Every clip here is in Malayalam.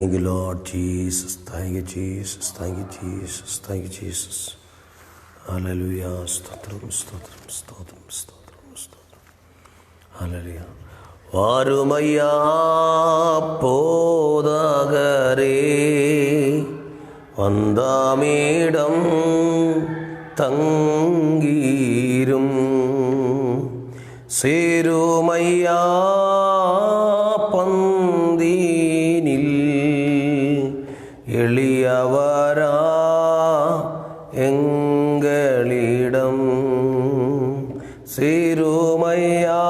Thank you, Lord Jesus. Thank you, Jesus. Thank you, Jesus. Thank you, Jesus. Hallelujah. Stotram, stotram, stotram, stotram, stotram. Hallelujah. Varumaya podagare vandamidam tangirum serumaya എളിയവരാ എങ്ങളിടം സിരുമയ്യാ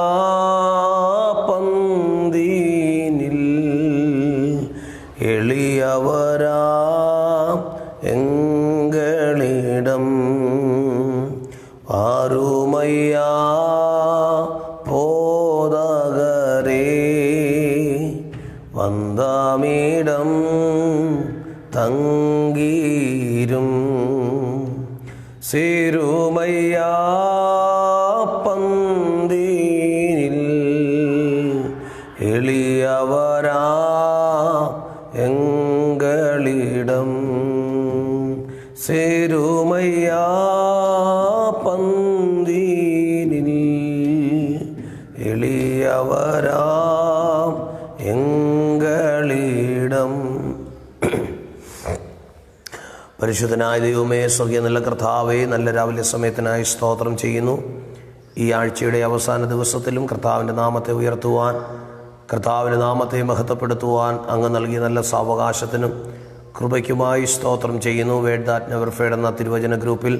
പന്തീനിൽ എളിയവരാ എങ്ങളിടം ആരുമയ്യാ പോതകരേ വന്ദമിടം തങ്കീരും സിരുമയ്യാ പന്തീനിൽ എളിയവരാ എങ്ങളിടം സിരുമയ്യാ പന്തീനിൽ എളിയവരാ എങ്ങളിടം. പരിശുദ്ധനായ ദൈവമേ, സ്വർഗീയ നല്ല കർത്താവേ, നല്ല രാവിലെ സമയത്തിനായി സ്തോത്രം ചെയ്യുന്നു. ഈ ആഴ്ചയുടെ അവസാന ദിവസത്തിലും കർത്താവിൻ്റെ നാമത്തെ ഉയർത്തുവാൻ, കർത്താവിൻ്റെ നാമത്തെ മഹത്വപ്പെടുത്തുവാൻ അങ്ങ് നൽകിയ നല്ല സാവകാശത്തിനും കൃപയ്ക്കുമായി സ്തോത്രം ചെയ്യുന്നു. വേഡ് ദാറ്റ് നെവർ ഫെയ്ഡ് എന്ന തിരുവചന ഗ്രൂപ്പിൽ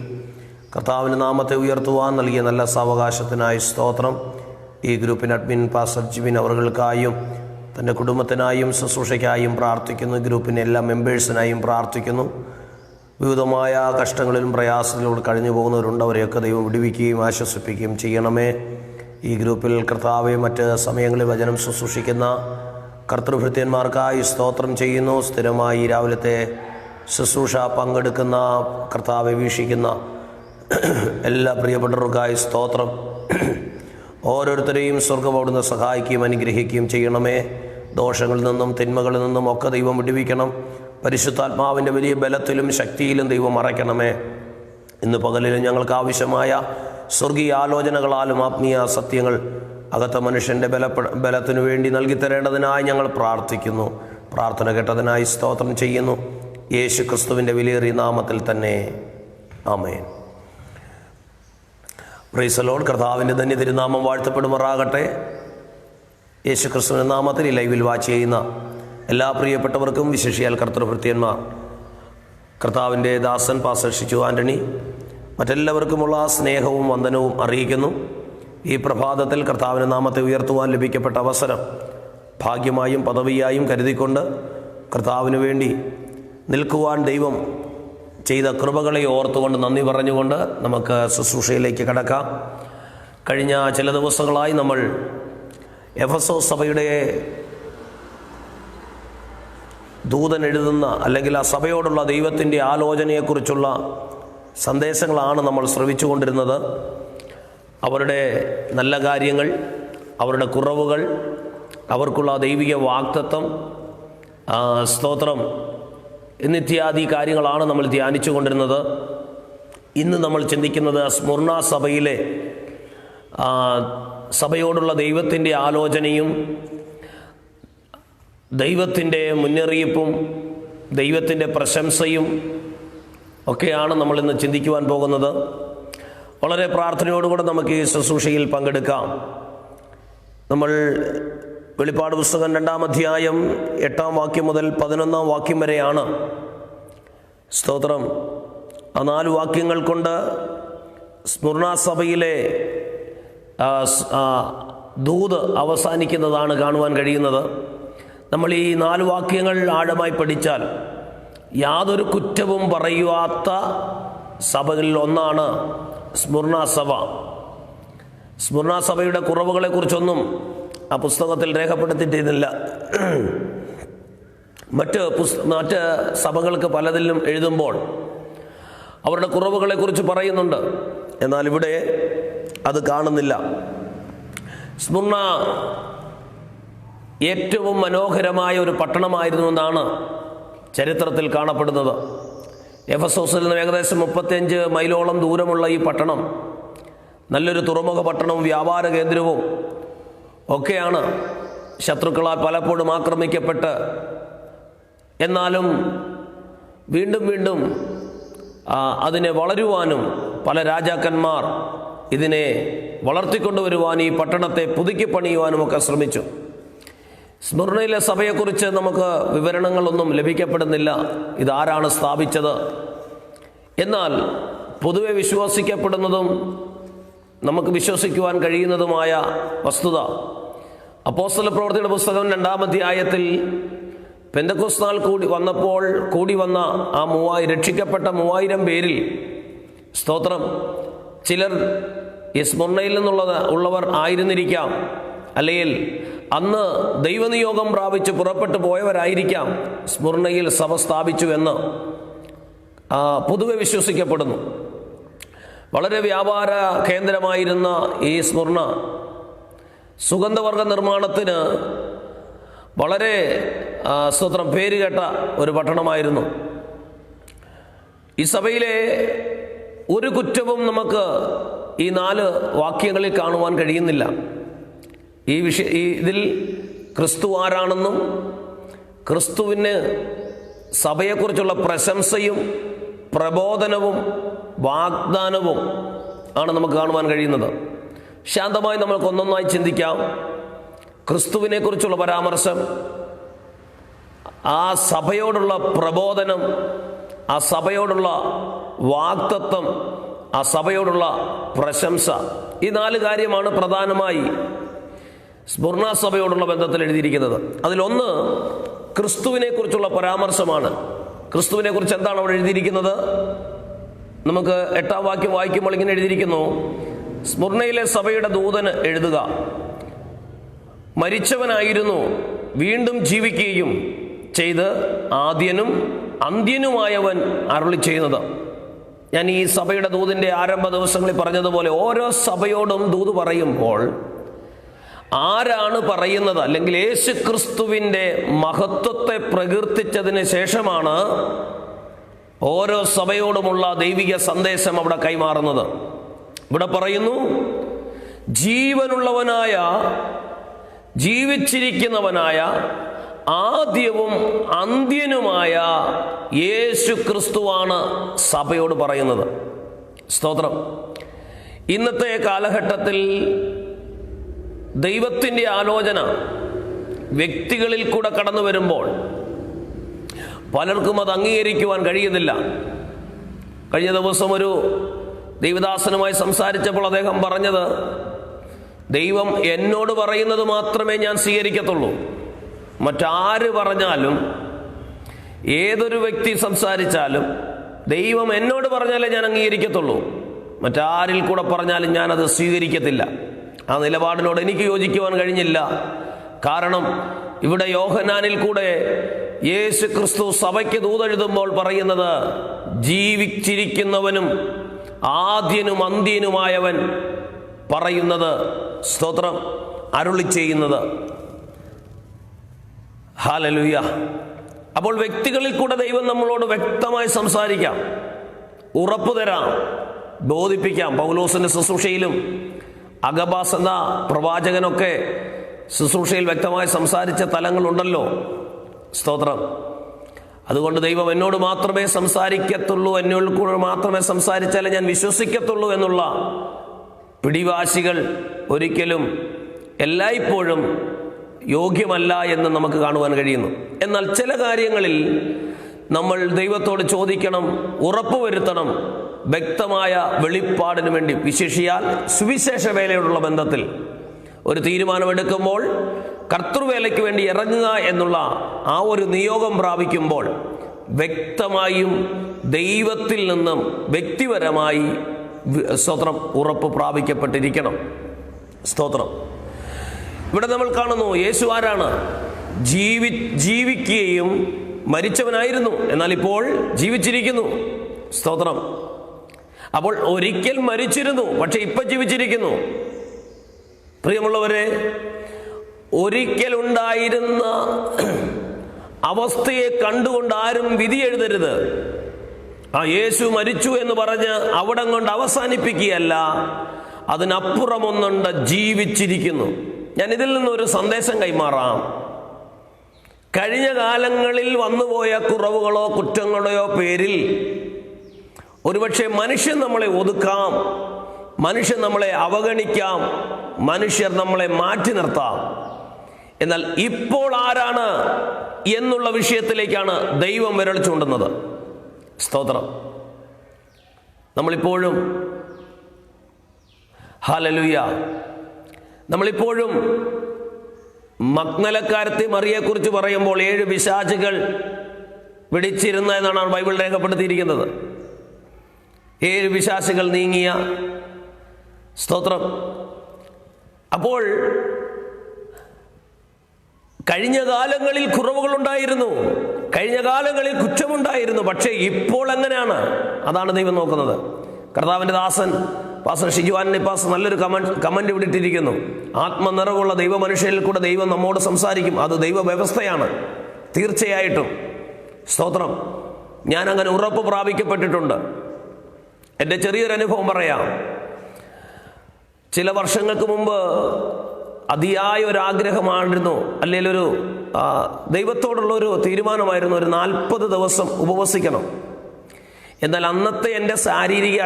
കർത്താവിൻ്റെ നാമത്തെ ഉയർത്തുവാൻ നൽകിയ നല്ല സാവകാശത്തിനായി സ്തോത്രം. ഈ ഗ്രൂപ്പിന് അഡ്മിൻ പാസ്റ്റർ ജിബിൻ അവർകൾക്കായും തൻ്റെ കുടുംബത്തിനായും ശുശ്രൂഷയ്ക്കായും പ്രാർത്ഥിക്കുന്നു. ഗ്രൂപ്പിൻ്റെ എല്ലാ മെമ്പേഴ്സിനായും പ്രാർത്ഥിക്കുന്നു. വിവിധമായ കഷ്ടങ്ങളിലും പ്രയാസങ്ങളിലൂടെ കഴിഞ്ഞു പോകുന്നവരുണ്ട്. അവരെയൊക്കെ ദൈവം വിടുവിക്കുകയും ആശ്വസിപ്പിക്കുകയും ചെയ്യണമേ. ഈ ഗ്രൂപ്പിൽ കർത്താവെ മറ്റ് സമയങ്ങളിൽ വചനം ശുശ്രൂഷിക്കുന്ന കർത്തൃഭൃത്യന്മാർക്കായി സ്തോത്രം ചെയ്യുന്നു. സ്ഥിരമായി രാവിലത്തെ ശുശ്രൂഷ പങ്കെടുക്കുന്ന കർത്താവെ വീക്ഷിക്കുന്ന എല്ലാ പ്രിയപ്പെട്ടവർക്കായി സ്തോത്രം. ഓരോരുത്തരെയും സ്വർഗ്ഗം അവിടുന്ന് സഹായിക്കുകയും അനുഗ്രഹിക്കുകയും ചെയ്യണമേ. ദോഷങ്ങളിൽ നിന്നും തിന്മകളിൽ നിന്നും ഒക്കെ ദൈവം വിടുവിക്കണം. പരിശുദ്ധാത്മാവിൻ്റെ വലിയ ബലത്തിലും ശക്തിയിലും ദൈവം മറയ്ക്കണമേ. ഇന്ന് പകലിലും ഞങ്ങൾക്ക് ആവശ്യമായ സ്വർഗീയ ആലോചനകളാലും ആത്മീയ സത്യങ്ങൾ അകത്ത മനുഷ്യൻ്റെ ബലത്തിനു വേണ്ടി നൽകിത്തരേണ്ടതിനായി ഞങ്ങൾ പ്രാർത്ഥിക്കുന്നു. പ്രാർത്ഥന കേട്ടതിനായി സ്തോത്രം ചെയ്യുന്നു. യേശു ക്രിസ്തുവിൻ്റെ വിലയേറിയ നാമത്തിൽ തന്നെ ആമേൻ. Praise the Lord. കർത്താവിൻ്റെ ധന്യ തിരുനാമം വാഴ്ത്തപ്പെടുമാറാകട്ടെ. യേശു ക്രിസ്തുവിൻ്റെ നാമത്തിൽ ഈ ലൈവിൽ വാച്ച് ചെയ്യുന്ന എല്ലാ പ്രിയപ്പെട്ടവർക്കും, വിശേഷിയാൽ കർത്തൃഭൃത്യന്മാർ, കർത്താവിൻ്റെ ദാസൻ പാസ്റ്റർ ഷിജു ആൻ്റണി, മറ്റെല്ലാവർക്കുമുള്ള സ്നേഹവും വന്ദനവും അറിയിക്കുന്നു. ഈ പ്രഭാതത്തിൽ കർത്താവിൻ്റെ നാമത്തെ ഉയർത്തുവാൻ ലഭിക്കപ്പെട്ട അവസരം ഭാഗ്യമായും പദവിയായും കരുതിക്കൊണ്ട് കർത്താവിന് വേണ്ടി നിൽക്കുവാൻ ദൈവം ചെയ്ത കൃപകളെ ഓർത്തുകൊണ്ട് നന്ദി പറഞ്ഞുകൊണ്ട് നമുക്ക് ശുശ്രൂഷയിലേക്ക് കടക്കാം. കഴിഞ്ഞ ചില ദിവസങ്ങളായി നമ്മൾ എഫെസോസ് സഭയുടെ ദൂതൻ എഴുതുന്ന അല്ലെങ്കിൽ ആ സഭയോടുള്ള ദൈവത്തിൻ്റെ ആലോചനയെക്കുറിച്ചുള്ള സന്ദേശങ്ങളാണ് നമ്മൾ ശ്രവിച്ചു കൊണ്ടിരുന്നത്. അവരുടെ നല്ല കാര്യങ്ങൾ, അവരുടെ കുറവുകൾ, അവർക്കുള്ള ദൈവിക വാഗ്ദത്തം, സ്തോത്രം എന്നിത്യാദി കാര്യങ്ങളാണ് നമ്മൾ ധ്യാനിച്ചു കൊണ്ടിരുന്നത്. ഇന്ന് നമ്മൾ ചിന്തിക്കുന്നത് സ്മുർണ സഭയിലെ സഭയോടുള്ള ദൈവത്തിൻ്റെ ആലോചനയും ദൈവത്തിൻ്റെ മുന്നറിയിപ്പും ദൈവത്തിൻ്റെ പ്രശംസയും ഒക്കെയാണ് നമ്മളിന്ന് ചിന്തിക്കുവാൻ പോകുന്നത്. വളരെ പ്രാർത്ഥനയോടുകൂടെ നമുക്ക് ഈ ശുശ്രൂഷയിൽ പങ്കെടുക്കാം. നമ്മൾ വെളിപ്പാട് പുസ്തകം 2-ാം അധ്യായം 8-ാം വാക്യം മുതൽ 11-ാം വാക്യം വരെയാണ്. സ്തോത്രം. ആ 4 വാക്യങ്ങൾ കൊണ്ട് സ്മുർണ സഭയിലെ ദൂത് അവസാനിക്കുന്നതാണ് കാണുവാൻ കഴിയുന്നത്. നമ്മൾ ഈ 4 വാക്യങ്ങൾ ആഴമായി പഠിച്ചാൽ യാതൊരു കുറ്റവും പറയുവാത്ത സഭകളിൽ ഒന്നാണ് സ്മുർണ സഭ. സ്മുർണ സഭയുടെ കുറവുകളെക്കുറിച്ചൊന്നും ആ പുസ്തകത്തിൽ രേഖപ്പെടുത്തിയിട്ടില്ല. മറ്റ് സഭകൾക്ക് പലതിലും എഴുതുമ്പോൾ അവരുടെ കുറവുകളെക്കുറിച്ച് പറയുന്നുണ്ട്. എന്നാൽ ഇവിടെ അത് കാണുന്നില്ല. സ്മുർണ ഏറ്റവും മനോഹരമായ ഒരു പട്ടണമായിരുന്നു എന്നാണ് ചരിത്രത്തിൽ കാണപ്പെടുന്നത്. എഫെസോസിൽ നിന്ന് ഏകദേശം 35 മൈലോളം ദൂരമുള്ള ഈ പട്ടണം നല്ലൊരു തുറമുഖ പട്ടണവും വ്യാപാര കേന്ദ്രവും ഒക്കെയാണ്. ശത്രുക്കളാൽ പലപ്പോഴും ആക്രമിക്കപ്പെട്ട് എന്നാലും വീണ്ടും വീണ്ടും അതിനെ വളരുവാനും പല രാജാക്കന്മാർ ഇതിനെ വളർത്തിക്കൊണ്ടുവരുവാൻ ഈ പട്ടണത്തെ പുതുക്കി പണിയുവാനുമൊക്കെ ശ്രമിച്ചു. സ്മുർണയിലെ സഭയെക്കുറിച്ച് നമുക്ക് വിവരണങ്ങളൊന്നും ലഭിക്കപ്പെടുന്നില്ല, ഇതാരാണ് സ്ഥാപിച്ചത്. എന്നാൽ പൊതുവെ വിശ്വസിക്കപ്പെടുന്നതും നമുക്ക് വിശ്വസിക്കുവാൻ കഴിയുന്നതുമായ വസ്തുത, അപ്പോസ്തല പ്രവൃത്തിയുടെ പുസ്തകം 2-ാം അധ്യായത്തിൽ പെന്തക്കോസ്ത് നാൾ കൂടി വന്ന ആ രക്ഷിക്കപ്പെട്ട 3000 പേരിൽ സ്തോത്രം ചിലർ ഈ സ്മുർണയിൽ ഉള്ളവർ ആയിരുന്നിരിക്കാം, അല്ലെങ്കിൽ അന്ന് ദൈവനിയോഗം പ്രാപിച്ച് പുറപ്പെട്ടു പോയവരായിരിക്കാം സ്മുർണയിൽ സഭ സ്ഥാപിച്ചു എന്ന് പൊതുവെ വിശ്വസിക്കപ്പെടുന്നു. വളരെ വ്യാപാര കേന്ദ്രമായിരുന്ന ഈ സ്മുർണ സുഗന്ധവർഗ നിർമ്മാണത്തിന് വളരെ സ്തോത്രം പേരുകേട്ട ഒരു പട്ടണമായിരുന്നു. ഈ സഭയിലെ ഒരു കുറ്റവും നമുക്ക് ഈ 4 വാക്യങ്ങളിൽ കാണുവാൻ കഴിയുന്നില്ല. ഇതിൽ ക്രിസ്തു ആരാണെന്നും ക്രിസ്തുവിന് സഭയെക്കുറിച്ചുള്ള പ്രശംസയും പ്രബോധനവും വാഗ്ദാനവും ആണ് നമുക്ക് കാണുവാൻ കഴിയുന്നത്. ശാന്തമായി നമുക്ക് ഒന്നൊന്നായി ചിന്തിക്കാം. ക്രിസ്തുവിനെ കുറിച്ചുള്ള പരാമർശം, ആ സഭയോടുള്ള പ്രബോധനം, ആ സഭയോടുള്ള വാഗ്ദത്തം, ആ സഭയോടുള്ള പ്രശംസ, ഈ 4 കാര്യമാണ് പ്രധാനമായി സ്മുർണ സഭയോടുള്ള ബന്ധത്തിൽ എഴുതിയിരിക്കുന്നത്. അതിലൊന്ന് ക്രിസ്തുവിനെ കുറിച്ചുള്ള പരാമർശമാണ്. ക്രിസ്തുവിനെ കുറിച്ച് എന്താണ് അവിടെ എഴുതിയിരിക്കുന്നത്? നമുക്ക് 8-ാം വാക്യം വായിക്കുമ്പോൾ ഇങ്ങനെ എഴുതിയിരിക്കുന്നു: സ്മുർണയിലെ സഭയുടെ ദൂതന് എഴുതുക, മരിച്ചവനായിരുന്നു വീണ്ടും ജീവിക്കുകയും ചെയ്ത് ആദ്യനും അന്ത്യനുമായവൻ അരുളി ചെയ്യുന്നത്. ഞാൻ ഈ സഭയുടെ ദൂതിൻ്റെ ആരംഭ ദിവസങ്ങളിൽ പറഞ്ഞതുപോലെ ഓരോ സഭയോടും ദൂത് പറയുമ്പോൾ ആരാണ് പറയുന്നത്, അല്ലെങ്കിൽ യേശു ക്രിസ്തുവിൻ്റെ മഹത്വത്തെ പ്രകീർത്തിച്ചതിന് ശേഷമാണ് ഓരോ സഭയോടുമുള്ള ദൈവിക സന്ദേശം അവിടെ കൈമാറുന്നത്. ഇവിടെ പറയുന്നു, ജീവനുള്ളവനായ, ജീവിച്ചിരിക്കുന്നവനായ, ആദ്യവും അന്ത്യനുമായ യേശു ക്രിസ്തുവാണ് സഭയോട് പറയുന്നത്. സ്തോത്രം. ഇന്നത്തെ കാലഘട്ടത്തിൽ ദൈവത്തിൻ്റെ ആലോചന വ്യക്തികളിൽ കൂടെ കടന്നു വരുമ്പോൾ പലർക്കും അത് അംഗീകരിക്കുവാൻ കഴിയുന്നില്ല. കഴിഞ്ഞ ദിവസം ഒരു ദൈവദാസനുമായി സംസാരിച്ചപ്പോൾ അദ്ദേഹം പറഞ്ഞത്, ദൈവം എന്നോട് പറയുന്നത് മാത്രമേ ഞാൻ സ്വീകരിക്കത്തുള്ളൂ, മറ്റാര് പറഞ്ഞാലും ഏതൊരു വ്യക്തി സംസാരിച്ചാലും ദൈവം എന്നോട് പറഞ്ഞാലേ ഞാൻ അംഗീകരിക്കത്തുള്ളൂ, മറ്റാരിൽ കൂടെ പറഞ്ഞാലും ഞാനത് സ്വീകരിക്കത്തില്ല. ആ നിലപാടിനോട് എനിക്ക് യോജിക്കുവാൻ കഴിഞ്ഞില്ല. കാരണം ഇവിടെ യോഹന്നാനിൽ കൂടെ യേശു ക്രിസ്തു സഭയ്ക്ക് ദൂതെഴുതുമ്പോൾ പറയുന്നത്, ജീവിച്ചിരിക്കുന്നവനും ആദ്യനും അന്ത്യനുമായവൻ പറയുന്നത്, സ്തോത്രം, അരുളി ചെയ്യുന്നത്. ഹല്ലേലൂയ. അപ്പോൾ വ്യക്തികളിൽ കൂടെ ദൈവം നമ്മളോട് വ്യക്തമായി സംസാരിക്കാം, ഉറപ്പു തരാം, ബോധിപ്പിക്കാം. പൗലോസിന്റെ ശുശ്രൂഷയിലും അഗബാസ് എന്ന പ്രവാചകനൊക്കെ ശുശ്രൂഷയിൽ വ്യക്തമായി സംസാരിച്ച തലങ്ങളുണ്ടല്ലോ. സ്തോത്രം. അതുകൊണ്ട് ദൈവം എന്നോട് മാത്രമേ സംസാരിക്കത്തുള്ളൂ, എന്നോട് കൂടെ മാത്രമേ സംസാരിച്ചാലേ ഞാൻ വിശ്വസിക്കത്തുള്ളൂ എന്നുള്ള പിടിവാശികൾ ഒരിക്കലും എല്ലായ്പ്പോഴും യോഗ്യമല്ല എന്ന് നമുക്ക് കാണുവാൻ കഴിയുന്നു. എന്നാൽ ചില കാര്യങ്ങളിൽ നമ്മൾ ദൈവത്തോട് ചോദിക്കണം, ഉറപ്പുവരുത്തണം, വ്യക്തമായ വെളിപ്പാടിന് വേണ്ടി. വിശേഷിയാൽ സുവിശേഷ വേലയോടുള്ള ബന്ധത്തിൽ ഒരു തീരുമാനമെടുക്കുമ്പോൾ, കർത്തൃവേലയ്ക്ക് വേണ്ടി ഇറങ്ങുക എന്നുള്ള ആ ഒരു നിയോഗം പ്രാപിക്കുമ്പോൾ വ്യക്തമായും ദൈവത്തിൽ നിന്നും വ്യക്തിപരമായി സ്തോത്രം ഉറപ്പ് പ്രാപിക്കപ്പെട്ടിരിക്കണം. സ്തോത്രം. ഇവിടെ നമ്മൾ കാണുന്നു, യേശു ആരാണ്? ജീവിക്കുകയും മരിച്ചവനായിരുന്നു, എന്നാൽ ഇപ്പോൾ ജീവിച്ചിരിക്കുന്നു. സ്തോത്രം. അപ്പോൾ ഒരിക്കൽ മരിച്ചിരുന്നു, പക്ഷെ ഇപ്പൊ ജീവിച്ചിരിക്കുന്നു. പ്രിയമുള്ളവരെ, ഒരിക്കലുണ്ടായിരുന്ന അവസ്ഥയെ കണ്ടുകൊണ്ട് ആരും വിധി എഴുതരുത്. യേശു മരിച്ചു എന്ന് പറഞ്ഞ് അവിടം കൊണ്ട് അവസാനിപ്പിക്കുകയല്ല, അതിനപ്പുറമൊന്നുണ്ട്, ജീവിച്ചിരിക്കുന്നു. ഞാൻ ഇതിൽ നിന്നൊരു സന്ദേശം കൈമാറാം. കഴിഞ്ഞ കാലങ്ങളിൽ വന്നുപോയ കുറവുകളോ കുറ്റങ്ങളോ പേരിൽ ഒരുപക്ഷെ മനുഷ്യൻ നമ്മളെ ഒതുക്കാം, മനുഷ്യൻ നമ്മളെ അവഗണിക്കാം, മനുഷ്യർ നമ്മളെ മാറ്റി നിർത്താം. എന്നാൽ ഇപ്പോൾ ആരാണ് എന്നുള്ള വിഷയത്തിലേക്കാണ് ദൈവം വിരൽ ചൂണ്ടുന്നത്. സ്തോത്രം. നമ്മളിപ്പോഴും ഹല്ലേലൂയ, നമ്മളിപ്പോഴും മഗ്ദലക്കാരത്തി മറിയെക്കുറിച്ച് പറയുമ്പോൾ 7 പിശാചുകൾ പിടിച്ചിരുന്ന എന്നാണ് ബൈബിൾ രേഖപ്പെടുത്തിയിരിക്കുന്നത്. 7 പിശാചുകൾ നീങ്ങിയ. സ്തോത്രം. അപ്പോൾ കഴിഞ്ഞ കാലങ്ങളിൽ കുറവുകളുണ്ടായിരുന്നു, കഴിഞ്ഞ കാലങ്ങളിൽ കുറ്റമുണ്ടായിരുന്നു. പക്ഷേ ഇപ്പോൾ എങ്ങനെയാണ്? അതാണ് ദൈവം നോക്കുന്നത്. കർത്താവിൻ്റെ ദാസൻ പാസ്റ്റർ ഷിജുവാൻ നിപ്പാസ് നല്ലൊരു കമന്റ് വിട്ടിട്ടിരിക്കുന്നു. ആത്മനിറവുള്ള ദൈവ മനുഷ്യരിൽ കൂടെ ദൈവം നമ്മോട് സംസാരിക്കും. അത് ദൈവ വ്യവസ്ഥയാണ്, തീർച്ചയായിട്ടും. സ്തോത്രം. ഞാൻ അങ്ങനെ ഉറപ്പ് പ്രാപിക്കപ്പെട്ടിട്ടുണ്ട്. എൻ്റെ ചെറിയൊരു അനുഭവം പറയാം. ചില വർഷങ്ങൾക്ക് മുമ്പ് അതിയായ ഒരു ആഗ്രഹമായിരുന്നു, അല്ലെങ്കിൽ ഒരു ദൈവത്തോടുള്ളൊരു തീരുമാനമായിരുന്നു, ഒരു 40 ദിവസം ഉപവസിക്കണം. എന്നാൽ അന്നത്തെ എൻ്റെ ശാരീരിക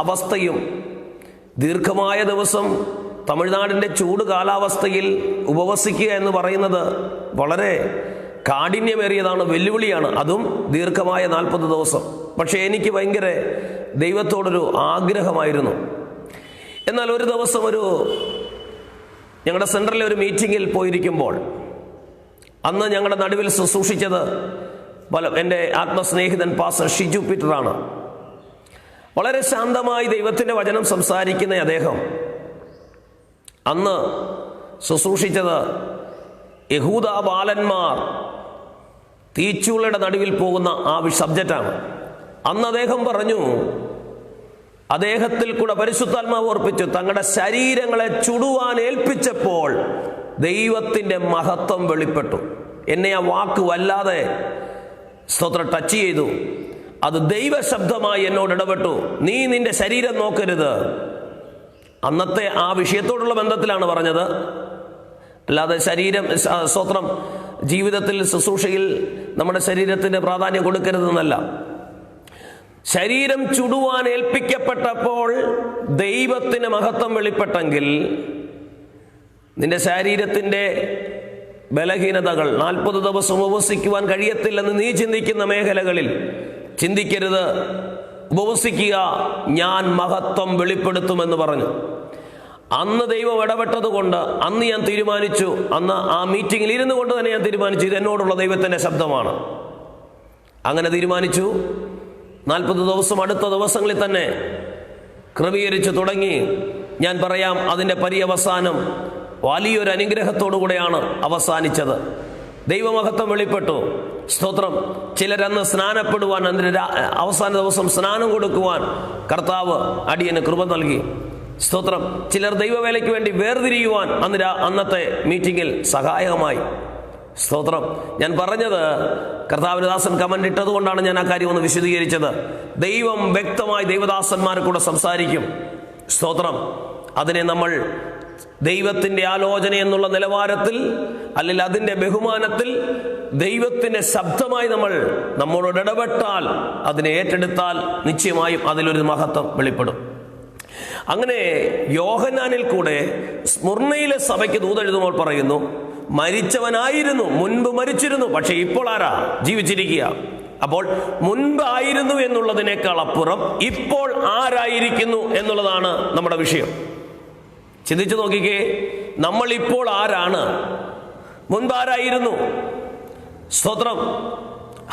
അവസ്ഥയും ദീർഘമായ ദിവസം തമിഴ്നാടിൻ്റെ ചൂട് കാലാവസ്ഥയിൽ ഉപവസിക്കുക എന്ന് പറയുന്നത് വളരെ കാഠിന്യമേറിയതാണ്, വെല്ലുവിളിയാണ്. അതും ദീർഘമായ 40 ദിവസം. പക്ഷേ എനിക്ക് ഭയങ്കര ദൈവത്തോടൊരു ആഗ്രഹമായിരുന്നു. എന്നാൽ ഒരു ദിവസം ഞങ്ങളുടെ സെൻറ്ററിലെ ഒരു മീറ്റിങ്ങിൽ പോയിരിക്കുമ്പോൾ, അന്ന് ഞങ്ങളുടെ നടുവിൽ ശുശ്രൂഷിച്ചത് എൻ്റെ ആത്മസ്നേഹിതൻ പാസ്റ്റർ ഷിജു പീറ്ററാണ്. വളരെ ശാന്തമായി ദൈവത്തിൻ്റെ വചനം സംസാരിക്കുന്ന അദ്ദേഹം അന്ന് ശുശ്രൂഷിച്ചത് യഹൂദ ബാലന്മാർ തീച്ചൂളയുടെ നടുവിൽ പോകുന്ന ആ സബ്ജക്റ്റാണ്. അന്ന് അദ്ദേഹം പറഞ്ഞു, അദ്ദേഹത്തിൽ കൂടെ പരിശുദ്ധാത്മാവ് ഓർപ്പിച്ചു, തങ്ങളുടെ ശരീരങ്ങളെ ചുടുവാൻ ഏൽപ്പിച്ചപ്പോൾ ദൈവത്തിൻ്റെ മഹത്വം വെളിപ്പെട്ടു. എന്നെ ആ വാക്ക് വല്ലാതെ സ്തോത്രം ടച്ച് ചെയ്തു. അത് ദൈവശബ്ദമായി എന്നോട് ഇടപെട്ടു. നീ നിന്റെ ശരീരം നോക്കരുത്. അന്നത്തെ ആ വിഷയത്തോടുള്ള ബന്ധത്തിലാണ് പറഞ്ഞത്, അല്ലാതെ ശരീരം സ്തോത്രം ജീവിതത്തിൽ ശുശ്രൂഷയിൽ നമ്മുടെ ശരീരത്തിന് പ്രാധാന്യം കൊടുക്കരുതെന്നല്ല. ശരീരം ചുടുവാൻ ഏൽപ്പിക്കപ്പെട്ടപ്പോൾ ദൈവത്തിന് മഹത്വം വെളിപ്പെട്ടെങ്കിൽ നിന്റെ ശരീരത്തിൻ്റെ ബലഹീനതകൾ 40 ദിവസം ഉപവസിക്കുവാൻ കഴിയത്തില്ലെന്ന് നീ ചിന്തിക്കുന്ന മേഖലകളിൽ ചിന്തിക്കരുത്. ഉപവസിക്കുക, ഞാൻ മഹത്വം വെളിപ്പെടുത്തുമെന്ന് പറഞ്ഞു. അന്ന് ദൈവം ഇടപെട്ടത് കൊണ്ട് അന്ന് ഞാൻ തീരുമാനിച്ചു, അന്ന് ആ മീറ്റിങ്ങിൽ ഇരുന്നു കൊണ്ട് തന്നെ ഞാൻ തീരുമാനിച്ചു, ഇത് എന്നോടുള്ള ദൈവത്തിൻ്റെ ശബ്ദമാണ്. അങ്ങനെ തീരുമാനിച്ചു. 40 ദിവസം അടുത്ത ദിവസങ്ങളിൽ തന്നെ ക്രമീകരിച്ചു തുടങ്ങി. ഞാൻ പറയാം, അതിൻ്റെ പര്യവസാനം വലിയൊരു അനുഗ്രഹത്തോടു കൂടെയാണ് അവസാനിച്ചത്. ദൈവമഹത്വം വെളിപ്പെട്ടു. സ്തോത്രം. ചിലരന്ന് സ്നാനപ്പെടുവാൻ, അതിന് അവസാന ദിവസം സ്നാനം കൊടുക്കുവാൻ കർത്താവ് അടിയന് കൃപ നൽകി. സ്തോത്രം. ചിലർ ദൈവവേലയ്ക്ക് വേണ്ടി വേർതിരിയുവാൻ അന്നത്തെ മീറ്റിങ്ങിൽ സഹായകമായി. സ്തോത്രം. ഞാൻ പറഞ്ഞത്, കർത്താവിന്റെ ദാസൻ കമന്റ് ഇട്ടത് കൊണ്ടാണ് ഞാൻ ആ കാര്യം ഒന്ന് വിശദീകരിച്ചത്. ദൈവം വ്യക്തമായി ദൈവദാസന്മാരെ കൂടെ സംസാരിക്കും. സ്തോത്രം. അതിനെ നമ്മൾ ദൈവത്തിൻ്റെ ആലോചന എന്നുള്ള നിലവാരത്തിൽ, അല്ലെങ്കിൽ അതിൻ്റെ ബഹുമാനത്തിൽ ദൈവത്തിൻ്റെ ശബ്ദമായി നമ്മളോട് ഇടപെട്ടാൽ, അതിനെ ഏറ്റെടുത്താൽ നിശ്ചയമായും അതിലൊരു മഹത്വം വെളിപ്പെടും. അങ്ങനെ യോഹന്നാനിൽ കൂടെ സ്മുർണയിലെ സഭയ്ക്ക് ദൂതെഴുതുമ്പോൾ പറയുന്നു, മരിച്ചവനായിരുന്നു, മുൻപ് മരിച്ചിരുന്നു, പക്ഷെ ഇപ്പോൾ ആരാ? ജീവിച്ചിരിക്കുക. അപ്പോൾ മുൻപായിരുന്നു എന്നുള്ളതിനേക്കാൾ അപ്പുറം ഇപ്പോൾ ആരായിരിക്കുന്നു എന്നുള്ളതാണ് നമ്മുടെ വിഷയം. ചിന്തിച്ചു നോക്കിക്കേ, നമ്മൾ ഇപ്പോൾ ആരാണ്? മുൻപാരായിരുന്നു? സ്തോത്രം.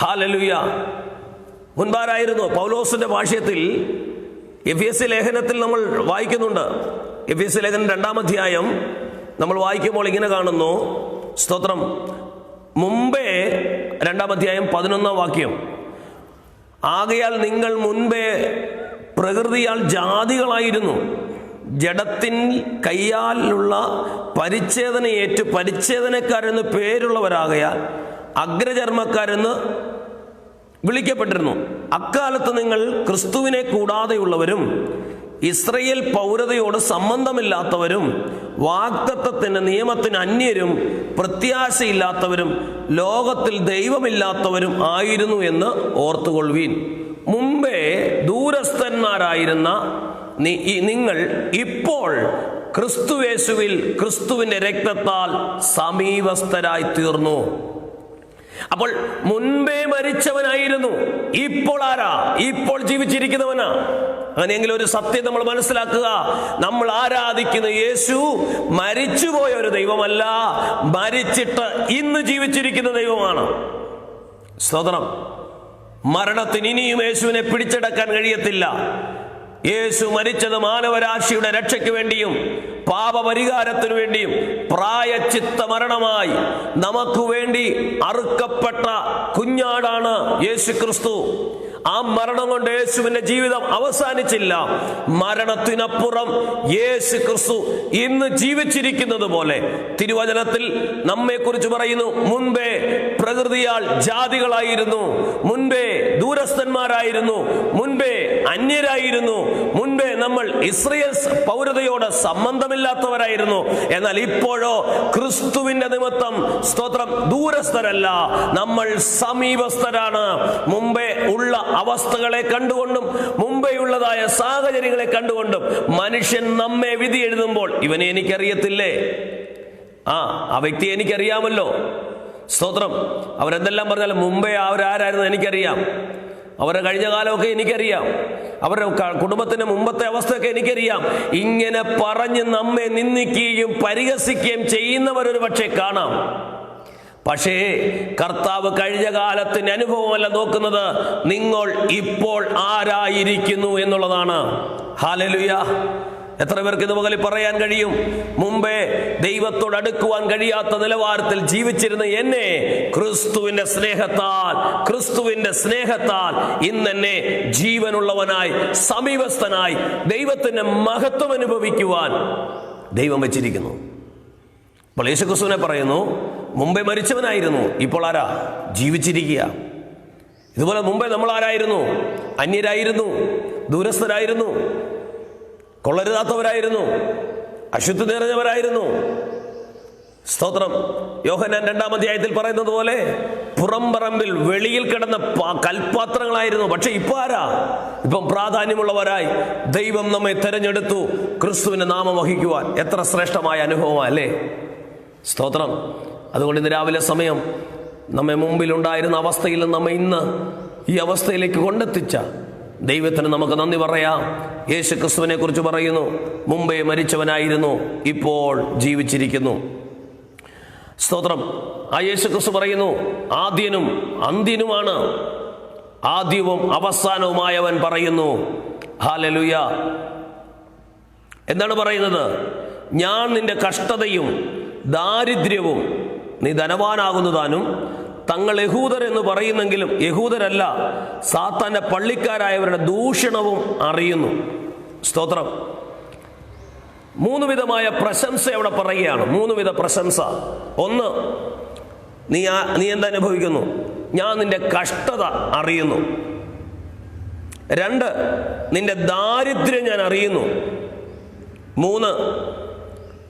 ഹല്ലേലൂയ. മുൻപാരായിരുന്നു. പൗലോസിന്റെ ഭാഷ്യത്തിൽ എഫെസ്യ ലേഖനത്തിൽ നമ്മൾ വായിക്കുന്നുണ്ട്. എഫെസ്യ ലേഖനം 2-ാം അധ്യായം നമ്മൾ വായിക്കുമ്പോൾ ഇങ്ങനെ കാണുന്നു. സ്തോത്രം. മുമ്പേ 2-ാം അധ്യായം 11-ാം വാക്യം, ആകയാൽ നിങ്ങൾ മുൻപേ പ്രകൃതിയാൽ ജാതികളായിരുന്നു, ജഡത്തിൻ കയ്യാലുള്ള പരിച്ഛേദനയേറ്റ് പരിച്ഛേദനക്കാരെന്ന് പേരുള്ളവരാകയാൽ അഗ്രചർമ്മക്കാരെന്ന് വിളിക്കപ്പെട്ടിരുന്നു. അക്കാലത്ത് നിങ്ങൾ ക്രിസ്തുവിനെ കൂടാതെയുള്ളവരും ഇസ്രയേൽ പൗരതയോട് സംബന്ധമില്ലാത്തവരും വാഗ്ദത്തത്തിന്റെ നിയമത്തിന് അന്യരും പ്രത്യാശയില്ലാത്തവരും ലോകത്തിൽ ദൈവമില്ലാത്തവരും ആയിരുന്നു എന്ന് ഓർത്തുകൊള്ളുവീൻ. മുമ്പേ ദൂരസ്ഥന്മാരായിരുന്ന നിങ്ങൾ ഇപ്പോൾ ക്രിസ്തുയേശുവിൽ ക്രിസ്തുവിന്റെ രക്തത്താൽ സമീപസ്ഥരായി തീർന്നു. അപ്പോൾ മുൻപേ മരിച്ചവനായിരുന്നു, ഇപ്പോൾ ആരാ? ഇപ്പോൾ ജീവിച്ചിരിക്കുന്നവനാ. അങ്ങനെയെങ്കിൽ ഒരു സത്യം നമ്മൾ മനസ്സിലാക്കുക, നമ്മൾ ആരാധിക്കുന്ന യേശു മരിച്ചുപോയ ഒരു ദൈവമല്ല, മരിച്ചിട്ട് ഇന്ന് ജീവിച്ചിരിക്കുന്ന ദൈവമാണ്. സ്തോത്രം. മരണത്തിന് ഇനിയും യേശുവിനെ പിടിച്ചടക്കാൻ കഴിയത്തില്ല. യേശു മരിച്ചത് മാനവരാശിയുടെ രക്ഷയ്ക്ക് വേണ്ടിയും പാപപരിഹാരത്തിനു വേണ്ടിയും പ്രായശ്ചിത്ത മരണമായി നമുക്ക് വേണ്ടി അറുക്കപ്പെട്ട കുഞ്ഞാടാണ് യേശു ക്രിസ്തു. ആ മരണം കൊണ്ട് യേശുവിന്റെ ജീവിതം അവസാനിച്ചില്ല. മരണത്തിനപ്പുറം യേശു ക്രിസ്തു ഇന്ന് ജീവിച്ചിരിക്കുന്നത് പോലെ തിരുവചനത്തിൽ നമ്മെ കുറിച്ച് പറയുന്നു, മുൻപേ പ്രകൃതിയാൽ ജാതികളായിരുന്നു, മുൻപേ ദൂരസ്ഥന്മാരായിരുന്നു, മുൻപേ അന്യരായിരുന്നു, മുൻപേ നമ്മൾ ഇസ്രയേൽ പൗരതയോട് സംബന്ധമില്ലാത്തവരായിരുന്നു. എന്നാൽ ഇപ്പോഴോ ക്രിസ്തുവിന്റെ നിമിത്തം, സ്തോത്രം, ദൂരസ്ഥരല്ല, നമ്മൾ സമീപസ്ഥരാണ്. മുമ്പേ ഉള്ള അവസ്ഥകളെ കണ്ടുകൊണ്ടും മുമ്പേയുള്ളതായ സാഹചര്യങ്ങളെ കണ്ടുകൊണ്ടും മനുഷ്യൻ നമ്മെ വിധി എഴുതുമ്പോൾ ഇവനെ എനിക്കറിയത്തില്ലേ, ആ വ്യക്തിയെ എനിക്കറിയാമല്ലോ. സ്തോത്രം. അവരെന്തെല്ലാം പറഞ്ഞാലും മുമ്പേ അവരാരായിരുന്നു എനിക്കറിയാം, അവരുടെ കഴിഞ്ഞ കാലമൊക്കെ എനിക്കറിയാം, അവരുടെ കുടുംബത്തിന്റെ മുമ്പത്തെ അവസ്ഥയൊക്കെ എനിക്കറിയാം. ഇങ്ങനെ പറഞ്ഞ് നമ്മെ നിന്ദിക്കുകയും പരിഹസിക്കുകയും ചെയ്യുന്നവരൊരു പക്ഷേ കാണാം. പക്ഷേ കർത്താവ് കഴിഞ്ഞ കാലത്തിന്റെ അനുഭവമല്ല നോക്കുന്നത്, നിങ്ങൾ ഇപ്പോൾ ആരായിരിക്കുന്നു എന്നുള്ളതാണ്. ഹല്ലേലൂയ. എത്ര പേർക്ക് ഇത് മുകളിൽ പറയാൻ കഴിയും? മുമ്പേ ദൈവത്തോട് അടുക്കുവാൻ കഴിയാത്ത നിലവാരത്തിൽ ജീവിച്ചിരുന്ന എന്നെ ക്രിസ്തുവിന്റെ സ്നേഹത്താൽ ഇന്നെന്നെ ജീവനുള്ളവനായി സമീപസ്ഥനായി ദൈവത്തിന്റെ മഹത്വം അനുഭവിക്കുവാൻ ദൈവം വെച്ചിരിക്കുന്നു. അപ്പോൾ യേശുക്രിസ്തുവിനെ പറയുന്നു, മുമ്പേ മരിച്ചവനായിരുന്നു, ഇപ്പോൾ ആരാ? ജീവിച്ചിരിക്കുക. ഇതുപോലെ മുമ്പേ നമ്മൾ ആരായിരുന്നു? അന്യരായിരുന്നു, ദൂരസ്ഥരായിരുന്നു, കൊള്ളരുതാത്തവരായിരുന്നു, അശുദ്ധി നിറഞ്ഞവരായിരുന്നു. സ്തോത്രം. യോഹന്നാൻ 2-ാം അധ്യായത്തിൽ പറയുന്നത് പോലെ പുറംപറമ്പിൽ വെളിയിൽ കിടന്ന കൽപാത്രങ്ങളായിരുന്നു. പക്ഷെ ഇപ്പൊ ആരാ? ഇപ്പം പ്രാധാന്യമുള്ളവരായി ദൈവം നമ്മെ തെരഞ്ഞെടുത്തു ക്രിസ്തുവിന്റെ നാമം വഹിക്കുവാൻ. എത്ര ശ്രേഷ്ഠമായ അനുഭവമാണ് അല്ലേ? സ്തോത്രം. അതുകൊണ്ട് ഇന്ന് രാവിലെ സമയം നമ്മെ മുമ്പിലുണ്ടായിരുന്ന അവസ്ഥയിൽ നിന്ന് നമ്മെ ഇന്ന് ഈ അവസ്ഥയിലേക്ക് കൊണ്ടെത്തിച്ച ദൈവത്തിന് നമുക്ക് നന്ദി പറയാം. യേശു ക്രിസ്തുവിനെ കുറിച്ച് പറയുന്നു, മുമ്പേ മരിച്ചവനായിരുന്നു, ഇപ്പോൾ ജീവിച്ചിരിക്കുന്നു. സ്തോത്രം. ആ യേശു ക്രിസ്തു പറയുന്നു, ആദ്യനും അന്ത്യനുമാണ്, ആദ്യവും അവസാനവുമായവൻ പറയുന്നു. ഹല്ലേലൂയ. എന്താണ് പറയുന്നത്? ഞാൻ നിന്റെ കഷ്ടതയും ദാരിദ്ര്യവും, നീ ധനവാനാകുന്നതാനും തങ്ങൾ യഹൂദർ എന്ന് പറയുന്നെങ്കിലും യഹൂദരല്ല, സാത്താന്റെ പള്ളിക്കാരായവരുടെ ദൂഷണവും അറിയുന്നു. സ്തോത്രം. 3 വിധമായ പ്രശംസ അവിടെ പറയുകയാണ്. 3 വിധ പ്രശംസ. ഒന്ന്, നീ എന്തനുഭവിക്കുന്നു? ഞാൻ നിന്റെ കഷ്ടത അറിയുന്നു. 2, നിന്റെ ദാരിദ്ര്യം ഞാൻ അറിയുന്നു. 3,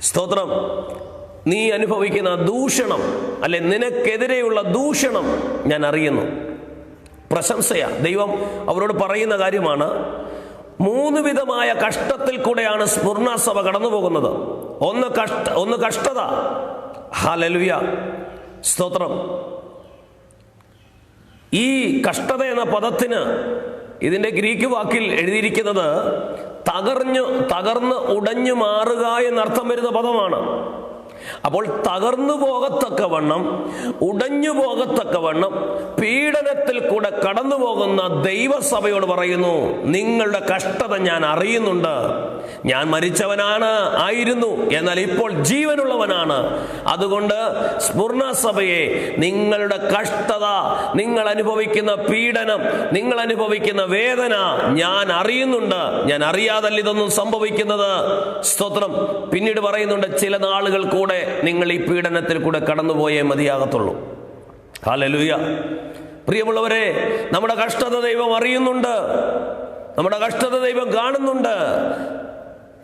സ്തോത്രം, നീ അനുഭവിക്കുന്ന ദൂഷണം, അല്ലെ നിനക്കെതിരെയുള്ള ദൂഷണം ഞാൻ അറിയുന്നു. പ്രശംസയാ. ദൈവം അവരോട് പറയുന്ന കാര്യമാണ്. 3 വിധമായ കഷ്ടത്തിൽ കൂടെയാണ് സ്മുർണസഭ കടന്നു പോകുന്നത്. ഒന്ന് കഷ്ടത. ഹല്ലേലൂയ. സ്തോത്രം. ഈ കഷ്ടത എന്ന പദത്തിന് ഇതിന്റെ ഗ്രീക്ക് വാക്കിൽ എഴുതിയിരിക്കുന്നത് തകർന്ന് ഉടഞ്ഞു മാറുക എന്നർത്ഥം വരുന്ന പദമാണ്. അപ്പോൾ തകർന്നു പോകത്തക്കവണ്ണം, ഉടഞ്ഞു പോകത്തക്കവണ്ണം പീഡനത്തിൽ കൂടെ കടന്നു പോകുന്ന ദൈവസഭയോട് പറയുന്നു, നിങ്ങളുടെ കഷ്ടത ഞാൻ അറിയുന്നുണ്ട്. ഞാൻ മരിച്ചവനാണ് ആയിരുന്നു, എന്നാൽ ഇപ്പോൾ ജീവനുള്ളവനാണ്. അതുകൊണ്ട് സ്മുർണ സഭയെ, നിങ്ങളുടെ കഷ്ടത, നിങ്ങൾ അനുഭവിക്കുന്ന പീഡനം, നിങ്ങൾ അനുഭവിക്കുന്ന വേദന ഞാൻ അറിയുന്നുണ്ട്. ഞാൻ അറിയാതല്ല ഇതൊന്നും സംഭവിക്കുന്നത്. സ്തോത്രം. പിന്നീട് പറയുന്നുണ്ട്, ചില നാളുകൾ കൂടെ നിങ്ങൾ ഈ പീഡനത്തിൽ കൂടെ കടന്നുപോയേ മതിയാകത്തുള്ളൂ. ഹല്ലേലൂയ. പ്രിയമുള്ളവരെ, നമ്മുടെ കഷ്ടത ദൈവം അറിയുന്നുണ്ട്, നമ്മുടെ കഷ്ടത ദൈവം കാണുന്നുണ്ട്.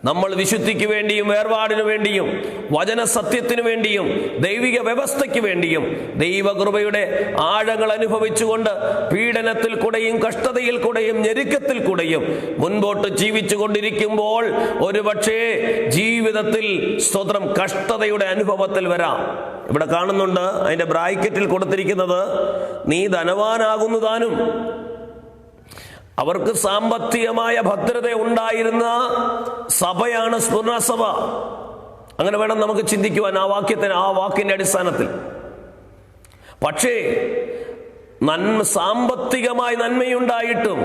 നമ്മൾ വിശുദ്ധിക്ക് വേണ്ടിയും വേർപാടിനു വേണ്ടിയും വചന സത്യത്തിനു വേണ്ടിയും ദൈവിക വ്യവസ്ഥയ്ക്ക് വേണ്ടിയും ദൈവകൃപയുടെ ആഴങ്ങൾ അനുഭവിച്ചുകൊണ്ട് പീഡനത്തിൽ കൂടെയും കഷ്ടതയിൽ കൂടെയും ഞെരുക്കത്തിൽ കൂടെയും മുൻപോട്ട് ജീവിച്ചു കൊണ്ടിരിക്കുമ്പോൾ ഒരുപക്ഷേ ജീവിതത്തിൽ സ്തോത്രം കഷ്ടതയുടെ അനുഭവത്തിൽ വരാം. ഇവിടെ കാണുന്നുണ്ട്, അതിന്റെ ബ്രാക്കറ്റിൽ കൊടുത്തിരിക്കുന്നത്, നീ ധനവാനാകുന്നു താനും. അവർക്ക് സാമ്പത്തികമായ ഭദ്രത ഉണ്ടായിരുന്ന സഭയാണ് സ്മുർണ സഭ. അങ്ങനെ വേണം നമുക്ക് ചിന്തിക്കുവാൻ ആ വാക്കിന്റെ അടിസ്ഥാനത്തിൽ. പക്ഷേ സാമ്പത്തികമായ നന്മയുണ്ടായിട്ടും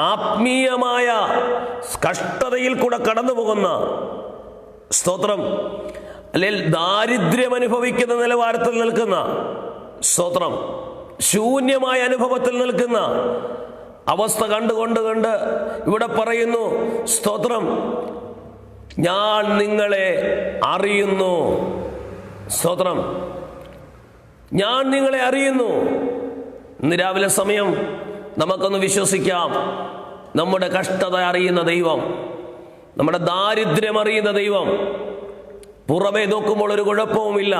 ആത്മീയമായ കഷ്ടതയിൽ കൂടെ കടന്നു പോകുന്ന, സ്തോത്രം, അല്ലെങ്കിൽ ദാരിദ്ര്യം അനുഭവിക്കുന്ന നിലവാരത്തിൽ നിൽക്കുന്ന, സ്തോത്രം, ശൂന്യമായ അനുഭവത്തിൽ നിൽക്കുന്ന അവസ്ഥ കണ്ട് ഇവിടെ പറയുന്നു, സ്തോത്രം, ഞാൻ നിങ്ങളെ അറിയുന്നു. സ്തോത്രം, ഞാൻ നിങ്ങളെ അറിയുന്നു. ഇന്ന് രാവിലെ സമയം നമുക്കൊന്ന് വിശ്വസിക്കാം, നമ്മുടെ കഷ്ടത അറിയുന്ന ദൈവം, നമ്മുടെ ദാരിദ്ര്യം അറിയുന്ന ദൈവം. പുറമേ നോക്കുമ്പോൾ ഒരു കുഴപ്പവുമില്ല,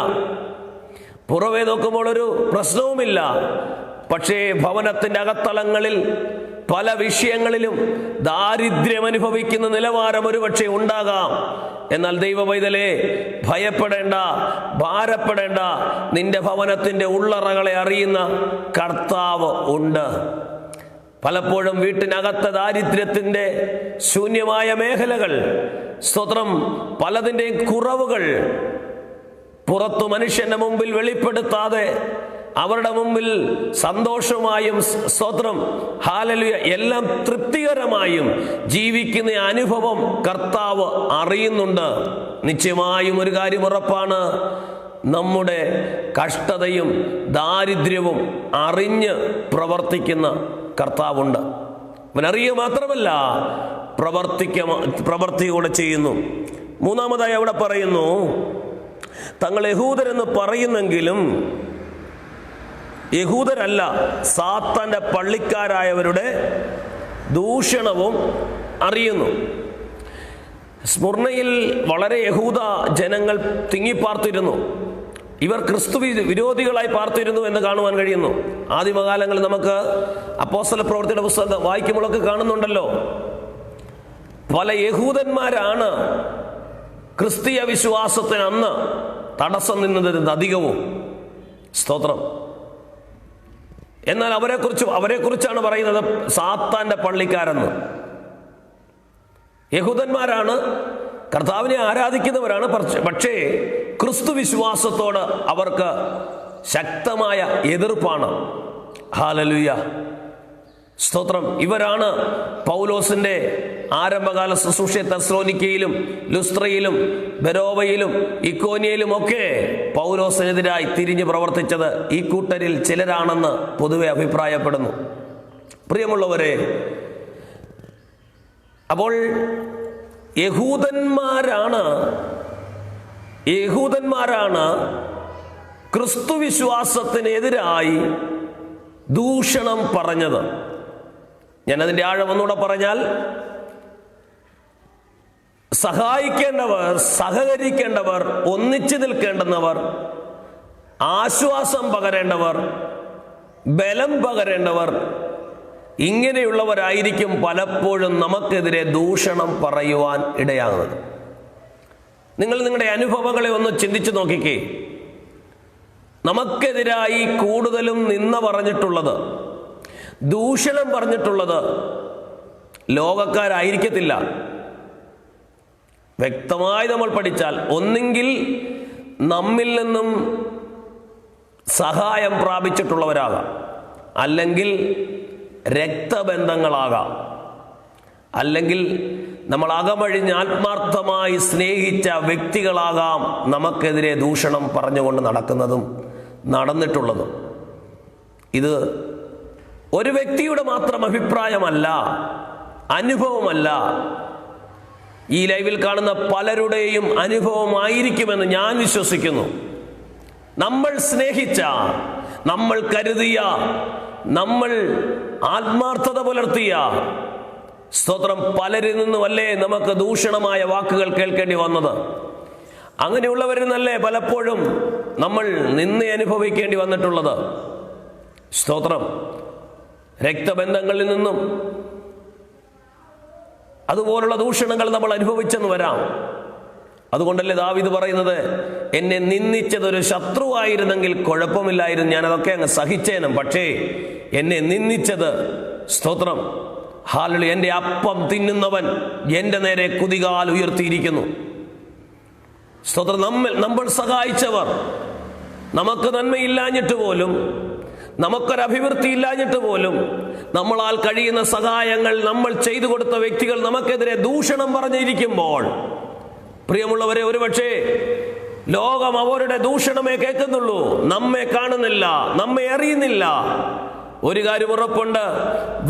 പുറമേ നോക്കുമ്പോൾ ഒരു പ്രശ്നവുമില്ല. പക്ഷേ ഭവനത്തിൻ്റെ അകത്തളങ്ങളിൽ പല വിഷയങ്ങളിലും ദാരിദ്ര്യം അനുഭവിക്കുന്ന നിലവാരം ഒരുപക്ഷെ ഉണ്ടാകാം. എന്നാൽ ദൈവപൈതലേ, ഭയപ്പെടേണ്ട, ഭാരപ്പെടേണ്ട. നിന്റെ ഭവനത്തിൻ്റെ ഉള്ളറകളെ അറിയുന്ന കർത്താവ് ഉണ്ട്. പലപ്പോഴും വീട്ടിനകത്തെ ദാരിദ്ര്യത്തിൻ്റെ ശൂന്യമായ മേഖലകൾ, സ്തോത്രം, പലതിൻ്റെയും കുറവുകൾ പുറത്തു മനുഷ്യന്റെ മുമ്പിൽ വെളിപ്പെടുത്താതെ അവരുടെ മുമ്പിൽ സന്തോഷമായും, സ്തോത്രം, ഹല്ലേലൂയ, എല്ലാം തൃപ്തികരമായും ജീവിക്കുന്ന അനുഭവം കർത്താവ് അറിയുന്നുണ്ട്. നിശ്ചയമായും ഒരു കാര്യം ഉറപ്പാണ്, നമ്മുടെ കഷ്ടതയും ദാരിദ്ര്യവും അറിഞ്ഞ് പ്രവർത്തിക്കുന്ന കർത്താവുണ്ട്. അവനറിയുക മാത്രമല്ല, പ്രവർത്തിക്കൂടെ ചെയ്യുന്നു. മൂന്നാമതായി അവിടെ പറയുന്നു, തങ്ങൾ യഹൂദരെന്ന് പറയുന്നെങ്കിലും യഹൂദരല്ല, സാത്താന്റെ പള്ളിക്കാരായവരുടെ ദൂഷണവും അറിയുന്നു. സ്മുർണയിൽ വളരെ യഹൂദ ജനങ്ങൾ തിങ്ങിപ്പാർത്തിരുന്നു. ഇവർ ക്രിസ്തു വിരോധികളായി പാർത്തിരുന്നു എന്ന് കാണുവാൻ കഴിയുന്നു. ആദിമകാലങ്ങളിൽ നമുക്ക് അപ്പോസ്തല പ്രവൃത്തിയുടെ പുസ്തകം വായിക്കുമ്പോഴൊക്കെ കാണുന്നുണ്ടല്ലോ, പല യഹൂദന്മാരാണ് ക്രിസ്തീയ വിശ്വാസത്തിന് അന്ന് തടസ്സം നിന്നത് അധികവും. സ്തോത്രം. എന്നാൽ അവരെക്കുറിച്ചാണ് പറയുന്നത് സാത്താന്റെ പള്ളിക്കാരെന്ന്. യഹൂദന്മാരാണ്, കർത്താവിനെ ആരാധിക്കുന്നവരാണ്. പക്ഷേ ക്രിസ്തു വിശ്വാസത്തോട് അവർക്ക് ശക്തമായ എതിർപ്പാണ്. ഹല്ലേലൂയ, സ്തോത്രം. ഇവരാണ് പൗലോസിന്റെ ആരംഭകാല ശുശ്രൂഷ തെസ്സലോനിക്കയിലും ലുസ്ത്രയിലും ബെരോവയിലും ഇക്കോന്യയിലും ഒക്കെ പൗലോസിനെതിരായി തിരിഞ്ഞു പ്രവർത്തിച്ചത്. ഈ കൂട്ടരിൽ ചിലരാണെന്ന് പൊതുവെ അഭിപ്രായപ്പെടുന്നു. പ്രിയമുള്ളവരെ, അപ്പോൾ യഹൂദന്മാരാണ് ക്രിസ്തു വിശ്വാസത്തിനെതിരായി ദൂഷണം പറഞ്ഞത്. ഞാനതിൻ്റെ ആഴം ഒന്നുകൂടെ പറഞ്ഞാൽ, സഹായിക്കേണ്ടവർ, സഹകരിക്കേണ്ടവർ, ഒന്നിച്ചു നിൽക്കേണ്ടുന്നവർ, ആശ്വാസം പകരേണ്ടവർ, ബലം പകരേണ്ടവർ, ഇങ്ങനെയുള്ളവരായിരിക്കും പലപ്പോഴും നമുക്കെതിരെ ദൂഷണം പറയുവാൻ ഇടയാകുന്നത്. നിങ്ങൾ നിങ്ങളുടെ അനുഭവങ്ങളെ ഒന്ന് ചിന്തിച്ചു നോക്കിക്കേ. നമുക്കെതിരായി കൂടുതലും നിന്ന പറഞ്ഞിട്ടുള്ളത്, ദൂഷണം പറഞ്ഞിട്ടുള്ളത് ലോകക്കാരായിരിക്കത്തില്ല. വ്യക്തമായി നമ്മൾ പഠിച്ചാൽ ഒന്നെങ്കിൽ നമ്മിൽ നിന്നും സഹായം പ്രാപിച്ചിട്ടുള്ളവരാകാം, അല്ലെങ്കിൽ രക്തബന്ധങ്ങളാകാം, അല്ലെങ്കിൽ നമ്മൾ അകമഴിഞ്ഞ് ആത്മാർത്ഥമായി സ്നേഹിച്ച വ്യക്തികളാകാം നമുക്കെതിരെ ദൂഷണം പറഞ്ഞുകൊണ്ട് നടന്നിട്ടുള്ളതും. ഇത് ഒരു വ്യക്തിയുടെ മാത്രം അഭിപ്രായമല്ല, അനുഭവമല്ല. ഈ ലൈവിൽ കാണുന്ന പലരുടെയും അനുഭവമായിരിക്കുമെന്ന് ഞാൻ വിശ്വസിക്കുന്നു. നമ്മൾ സ്നേഹിച്ച, നമ്മൾ കരുതിയ, നമ്മൾ ആത്മാർത്ഥത പുലർത്തിയ, സ്തോത്രം, പലരിൽ നിന്നുമല്ലേ നമുക്ക് ദൂഷണമായ വാക്കുകൾ കേൾക്കേണ്ടി വന്നത്. അങ്ങനെയുള്ളവരിൽ നിന്നല്ലേ പലപ്പോഴും നമ്മൾ നിന്നെ അനുഭവിക്കേണ്ടി വന്നിട്ടുള്ളത്. സ്തോത്രം, രക്തബന്ധങ്ങളിൽ നിന്നും അതുപോലുള്ള ദൂഷണങ്ങൾ നമ്മൾ അനുഭവിച്ചെന്ന് വരാം. അതുകൊണ്ടല്ലേ ദാവീദ് പറയുന്നത്, എന്നെ നിന്ദിച്ചതൊരു ശത്രുവായിരുന്നെങ്കിൽ കുഴപ്പമില്ലായിരുന്നു, ഞാനതൊക്കെ അങ്ങ് സഹിച്ചേനും. പക്ഷേ എന്നെ നിന്ദിച്ചത്, സ്തോത്രം, ഹല്ലേലൂയ, എൻ്റെ അപ്പം തിന്നുന്നവൻ എൻ്റെ നേരെ കുതികാൽ ഉയർത്തിയിരിക്കുന്നു. സ്തോത്രം, നമ്മൾ സഹായിച്ചവർ, നമുക്ക് നന്മയില്ലാഞ്ഞിട്ട് പോലും, നമുക്കൊരഭിവൃദ്ധി ഇല്ലാഞ്ഞിട്ട് പോലും, നമ്മളാൽ കഴിയുന്ന സഹായങ്ങൾ നമ്മൾ ചെയ്തു കൊടുത്ത വ്യക്തികൾ നമുക്കെതിരെ ദൂഷണം പറഞ്ഞിരിക്കുമ്പോൾ, പ്രിയമുള്ളവരെ, ഒരുപക്ഷേ ലോകം അവരുടെ ദൂഷണമേ കേൾക്കുന്നുള്ളൂ, നമ്മെ കാണുന്നില്ല, നമ്മെ അറിയുന്നില്ല. ഒരു കാര്യം ഉറപ്പുണ്ട്,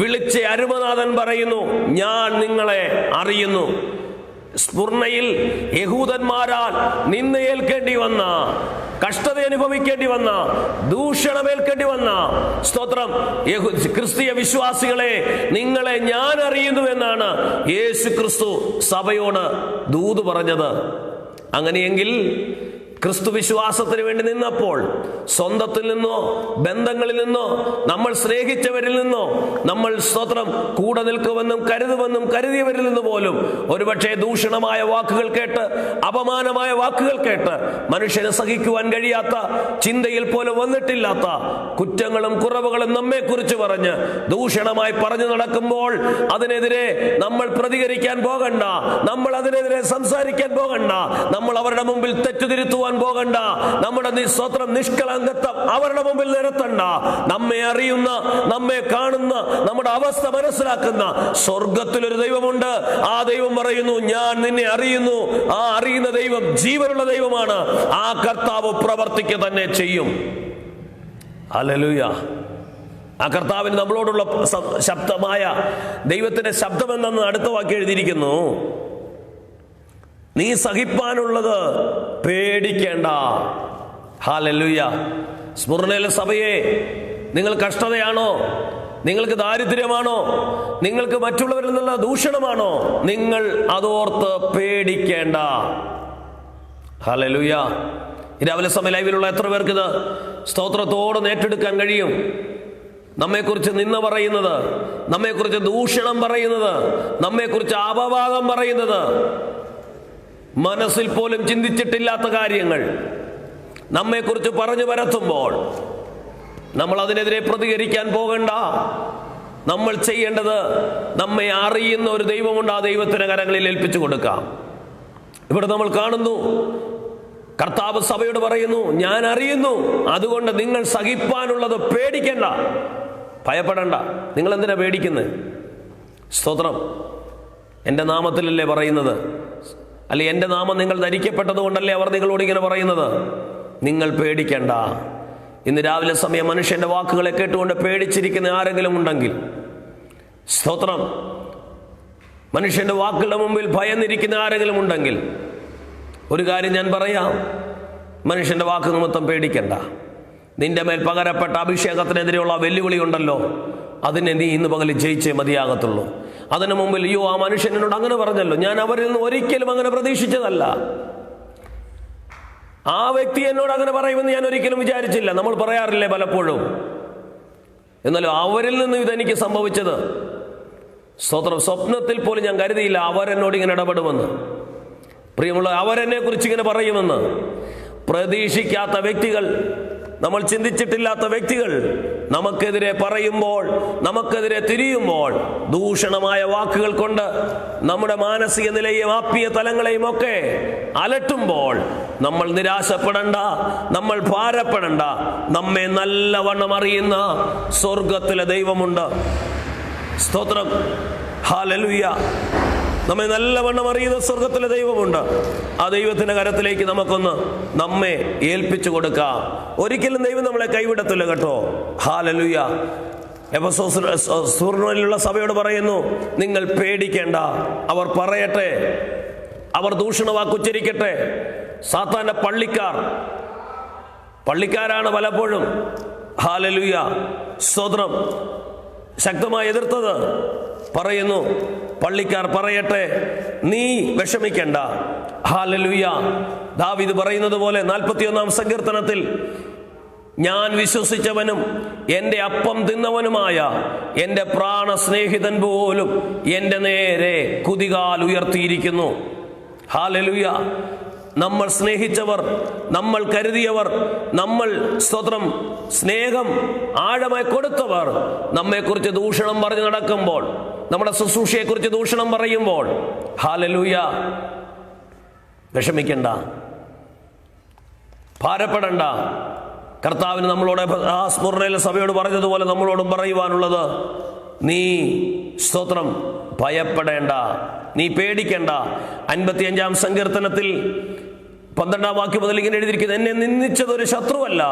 വിളിച്ച അരുമനാഥൻ പറയുന്നു, ഞാൻ നിങ്ങളെ അറിയുന്നു. സ്ഫുർണയിൽ യഹൂദന്മാരാൽ നിന്നയേൽക്കേണ്ടി വന്ന, കഷ്ടത അനുഭവിക്കേണ്ടി വന്ന, ദൂഷണമേൽക്കേണ്ടി വന്ന, സ്തോത്രം, ക്രിസ്തീയ വിശ്വാസികളെ, നിങ്ങളെ ഞാൻ അറിയുന്നു എന്നാണ് യേശു ക്രിസ്തു സഭയോട് ദൂത് പറഞ്ഞത്. അങ്ങനെയെങ്കിൽ ക്രിസ്തു വിശ്വാസത്തിന് വേണ്ടി നിന്നപ്പോൾ സ്വന്തത്തിൽ നിന്നോ ബന്ധങ്ങളിൽ നിന്നോ നമ്മൾ സ്നേഹിച്ചവരിൽ നിന്നോ നമ്മൾ സ്തോത്രം കൂടെ നിൽക്കുമെന്നും കരുതുമെന്നും കരുതിയവരിൽ നിന്ന് പോലും ഒരുപക്ഷെ ദൂഷണമായ വാക്കുകൾ കേട്ട്, അപമാനമായ വാക്കുകൾ കേട്ട്, മനുഷ്യന് സഹിക്കുവാൻ കഴിയാത്ത, ചിന്തയിൽ പോലും വന്നിട്ടില്ലാത്ത കുറ്റങ്ങളും കുറവുകളും നമ്മെക്കുറിച്ച് പറഞ്ഞ് ദൂഷണമായി പറഞ്ഞു നടക്കുമ്പോൾ അതിനെതിരെ നമ്മൾ പ്രതികരിക്കാൻ പോകണ്ട, നമ്മൾ അതിനെതിരെ സംസാരിക്കാൻ പോകണ്ട, നമ്മൾ അവരുടെ മുമ്പിൽ തെറ്റുതിരുത്തുവാൻ പോകണ്ട, നമ്മുടെ സ്തോത്രം നിഷ്കളങ്കത്വം അവരുടെ മുമ്പിൽ നിരത്തണ്ട. നമ്മെ അറിയുന്ന, നമ്മെ കാണുന്ന, നമ്മുടെ അവസ്ഥ മനസ്സിലാക്കുന്ന സ്വർഗത്തിലൊരു ദൈവമുണ്ട്. ആ ദൈവം പറയുന്നു, ഞാൻ നിന്നെ അറിയുന്നു. ആ അറിയുന്ന ദൈവം ജീവനുള്ള ദൈവമാണ്. ആ കർത്താവ് പ്രവർത്തിക്കുക തന്നെ ചെയ്യും. ഹല്ലേലൂയ. ആ കർത്താവിന് നമ്മളോടുള്ള ശബ്ദമായ ദൈവത്തിന്റെ ശബ്ദമെന്നു അടുത്ത വാക്യം എഴുതിയിരിക്കുന്നു, നീ സഹിപ്പാനുള്ളത് പേടിക്കേണ്ട. ഹല്ലേലൂയ. സ്മുർണയിലെ സഭയെ, നിങ്ങൾ കഷ്ടതയാണോ, നിങ്ങൾക്ക് ദാരിദ്ര്യമാണോ, നിങ്ങൾക്ക് മറ്റുള്ളവരിൽ നിന്നുള്ള ദൂഷണമാണോ, നിങ്ങൾ അതോർത്ത് പേടിക്കേണ്ട. ഹല്ലേലൂയ. രാവിലെ സമയ ലൈവിലുള്ള എത്ര പേർക്ക് ഇത് സ്തോത്രത്തോടെ ഏറ്റെടുക്കാൻ കഴിയും? നമ്മെക്കുറിച്ച് നിന്ന പറയുന്നത്, നമ്മെക്കുറിച്ച് ദൂഷണം പറയുന്നത്, നമ്മെക്കുറിച്ച് അപവാദം പറയുന്നത്, മനസ്സിൽ പോലും ചിന്തിച്ചിട്ടില്ലാത്ത കാര്യങ്ങൾ നമ്മെക്കുറിച്ച് പറഞ്ഞു പരത്തുമ്പോൾ നമ്മൾ അതിനെതിരെ പ്രതികരിക്കാൻ പോകണ്ട. നമ്മൾ ചെയ്യേണ്ടത്, നമ്മെ അറിയുന്ന ഒരു ദൈവമുണ്ട്, ആ ദൈവത്തിന്റെ കരങ്ങളിൽ ഏൽപ്പിച്ചു കൊടുക്കാം. ഇവിടെ നമ്മൾ കാണുന്നു, കർത്താവ് സഭയോട് പറയുന്നു, ഞാൻ അറിയുന്നു, അതുകൊണ്ട് നിങ്ങൾ സഹിപ്പാനുള്ളത് പേടിക്കണ്ട, ഭയപ്പെടണ്ട. നിങ്ങൾ എന്തിനാ പേടിക്കുന്നത്? സ്തോത്രം, എൻ്റെ നാമത്തിലല്ലേ പറയുന്നത്, അല്ലെ എൻ്റെ നാമം നിങ്ങൾ ധരിക്കപ്പെട്ടത് കൊണ്ടല്ലേ അവർ നിങ്ങളോട് ഇങ്ങനെ പറയുന്നത്. നിങ്ങൾ പേടിക്കണ്ട. ഇന്ന് രാവിലെ സമയം മനുഷ്യന്റെ വാക്കുകളെ കേട്ടുകൊണ്ട് പേടിച്ചിരിക്കുന്ന ആരെങ്കിലും ഉണ്ടെങ്കിൽ, സ്തോത്രം, മനുഷ്യന്റെ വാക്കുകളുടെ മുമ്പിൽ ഭയന്നിരിക്കുന്ന ആരെങ്കിലും ഉണ്ടെങ്കിൽ, ഒരു കാര്യം ഞാൻ പറയാം, മനുഷ്യന്റെ വാക്ക് നിമിത്തം പേടിക്കണ്ട. നിന്റെ മേൽ പകരപ്പെട്ട അഭിഷേകത്തിനെതിരെയുള്ള വെല്ലുവിളി ഉണ്ടല്ലോ, അതിനെ നീ ഇന്ന് പകൽ ജയിച്ചേ മതിയാകത്തുള്ളൂ. അതിനു മുമ്പിൽ, അയ്യോ ആ മനുഷ്യൻ എന്നോട് അങ്ങനെ പറഞ്ഞല്ലോ, ഞാൻ അവരിൽ നിന്ന് ഒരിക്കലും അങ്ങനെ പ്രതീക്ഷിച്ചതല്ല, ആ വ്യക്തി എന്നോട് അങ്ങനെ പറയുമെന്ന് ഞാൻ ഒരിക്കലും വിചാരിച്ചില്ല. നമ്മൾ പറയാറില്ലേ പലപ്പോഴും. എന്നാലും അവരിൽ നിന്ന് ഇതെനിക്ക് സംഭവിച്ചത്, സ്തോത്രം, സ്വപ്നത്തിൽ പോലും ഞാൻ കരുതിയില്ല അവരെന്നോട് ഇങ്ങനെ ഇടപെടുമെന്ന്. പ്രിയമുള്ള, അവരെന്നെ കുറിച്ച് ഇങ്ങനെ പറയുമെന്ന്. പ്രതീക്ഷിക്കാത്ത വ്യക്തികൾ നമ്മൾ ചിന്തിച്ചിട്ടില്ലാത്ത വ്യക്തികൾ നമുക്കെതിരെ പറയുമ്പോൾ, നമുക്കെതിരെ തിരിയുമ്പോൾ, ദൂഷണമായ വാക്കുകൾ കൊണ്ട് നമ്മുടെ മാനസിക നിലയെയും ആത്മീയ തലങ്ങളെയും ഒക്കെ അലട്ടുമ്പോൾ നമ്മൾ നിരാശപ്പെടണ്ട, നമ്മൾ ഭാരപ്പെടണ്ട. നമ്മെ നല്ലവണ്ണം അറിയുന്ന സ്വർഗത്തിലെ ദൈവമുണ്ട്. സ്തോത്രം, ഹല്ലേലൂയ. നമ്മെ നല്ലവണ്ണം അറിയുന്ന സ്വർഗത്തിലെ ദൈവമുണ്ട്. ആ ദൈവത്തിന്റെ കരത്തിലേക്ക് നമുക്കൊന്ന് നമ്മെ ഏൽപ്പിച്ചു കൊടുക്കാം. ഒരിക്കലും ദൈവം നമ്മളെ കൈവിടത്തില്ല കേട്ടോ. ഹല്ലേലൂയ. എഫെസോസിലുള്ള സഭയോട് പറയുന്നു, നിങ്ങൾ പേടിക്കേണ്ട. അവർ പറയട്ടെ, അവർ ദൂഷണവാക്കുച്ചരിക്കട്ടെ. സാത്താന്റെ പള്ളിക്കാരാണ് പലപ്പോഴും, ഹല്ലേലൂയ, സ്തോത്രം, ശക്തമായി എതിർത്തത്. പറയുന്നു, പള്ളിക്കാർ പറയട്ടെ, നീ വിഷമിക്കണ്ട. ഹല്ലേലൂയ. ദാവീദ് പറയുന്നത് പോലെ 41-ാം സങ്കീർത്തനത്തിൽ, ഞാൻ വിശ്വസിച്ചവനും എൻ്റെ അപ്പം തിന്നവനുമായ എൻ്റെ പ്രാണസ്നേഹിതൻ പോലും എൻ്റെ നേരെ കുതികാൽ ഉയർത്തിയിരിക്കുന്നു. ഹല്ലേലൂയ. നമ്മൾ സ്നേഹിച്ചവർ, നമ്മൾ കരുതിയവർ, നമ്മൾ സ്തോത്രം സ്നേഹം ആഴമായി കൊടുത്തവർ നമ്മെക്കുറിച്ച് ദൂഷണം പറഞ്ഞു നടക്കുമ്പോൾ, നമ്മുടെ ശുശ്രൂഷയെക്കുറിച്ച് ദൂഷണം പറയുമ്പോൾ, ഹല്ലേലൂയ, വിഷമിക്കണ്ട, ഭാരപ്പെടണ്ട. കർത്താവിന് നമ്മളോട് ആ സ്മുർണയിലെ സഭയോട് പറഞ്ഞതുപോലെ നമ്മളോടും പറയുവാനുള്ളത്, നീ സ്തോത്രം ഭയപ്പെടേണ്ട, നീ പേടിക്കേണ്ട. 55-ാം സങ്കീർത്തനത്തിൽ 12-ാം വാക്യം മുതൽ ഇങ്ങനെ എഴുതിയിരിക്കുന്നത്, എന്നെ നിന്ദിച്ചതൊരു ശത്രുവല്ല,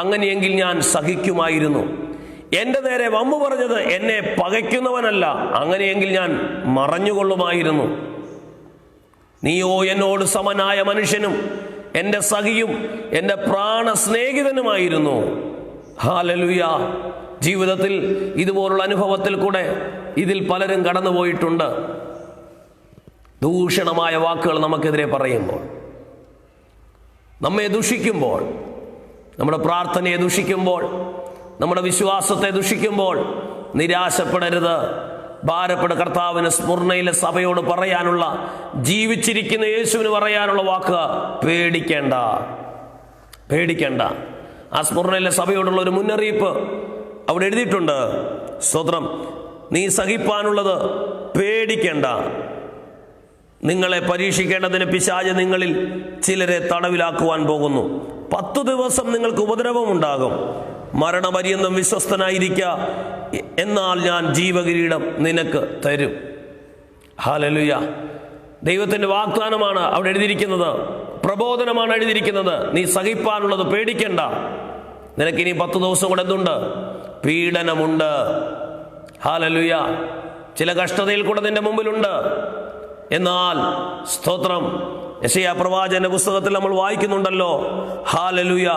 അങ്ങനെയെങ്കിൽ ഞാൻ സഹിക്കുമായിരുന്നു. എന്റെ നേരെ വമ്പു പറഞ്ഞത് എന്നെ പകയ്ക്കുന്നവനല്ല, അങ്ങനെയെങ്കിൽ ഞാൻ മറഞ്ഞുകൊള്ളുമായിരുന്നു. നീയോ എന്നോട് സമനായ മനുഷ്യനും എൻ്റെ സഖിയും എൻ്റെ പ്രാണസ്നേഹിതനുമായിരുന്നു. ഹല്ലേലൂയ. ജീവിതത്തിൽ ഇതുപോലുള്ള അനുഭവത്തിൽ കൂടെ ഇതിൽ പലരും കടന്നുപോയിട്ടുണ്ട്. ദൂഷണമായ വാക്കുകൾ നമുക്കെതിരെ പറയുമ്പോൾ, നമ്മെ ദുഷിക്കുമ്പോൾ, നമ്മുടെ പ്രാർത്ഥനയെ ദുഷിക്കുമ്പോൾ, നമ്മുടെ വിശ്വാസത്തെ ദുഷിക്കുമ്പോൾ നിരാശപ്പെടരുത്, ഭാരപ്പെട. കർത്താവിന് സ്മുർണയിലെ സഭയോട് പറയാനുള്ള, ജീവിച്ചിരിക്കുന്ന യേശുവിന് പറയാനുള്ള വാക്ക്, പേടിക്കേണ്ട, പേടിക്കേണ്ട. ആ സ്മുർണയിലെ സഭയോടുള്ള ഒരു മുന്നറിയിപ്പ് അവിടെ എഴുതിയിട്ടുണ്ട്. സ്തോത്രം, നീ സഹിപ്പാനുള്ളത് പേടിക്കേണ്ട. നിങ്ങളെ പരീക്ഷിക്കേണ്ടതിന് പിശാച് നിങ്ങളിൽ ചിലരെ തടവിലാക്കുവാൻ പോകുന്നു. 10 ദിവസം നിങ്ങൾക്ക് ഉപദ്രവമുണ്ടാകും. മരണപര്യന്തം വിശ്വസ്തനായിരിക്ക, എന്നാൽ ഞാൻ ജീവകിരീടം നിനക്ക് തരും. ഹല്ലേലൂയ. ദൈവത്തിന്റെ വാഗ്ദാനമാണ് അവിടെ എഴുതിയിരിക്കുന്നത്, പ്രബോധനമാണ് എഴുതിയിരിക്കുന്നത്. നീ സഹിപ്പാനുള്ളത് പേടിക്കണ്ട. നിനക്കിനി 10 ദിവസം കൂടെ എന്തുണ്ട്? പീഡനമുണ്ട്. ഹല്ലേലൂയ. ചില കഷ്ടതയിൽ കൂടെ നിന്റെ മുമ്പിലുണ്ട്. എന്നാൽ സ്തോത്രം, യെശയ്യാ പ്രവാചകന്റെ പുസ്തകത്തിൽ നമ്മൾ വായിക്കുന്നുണ്ടല്ലോ. ഹല്ലേലൂയ.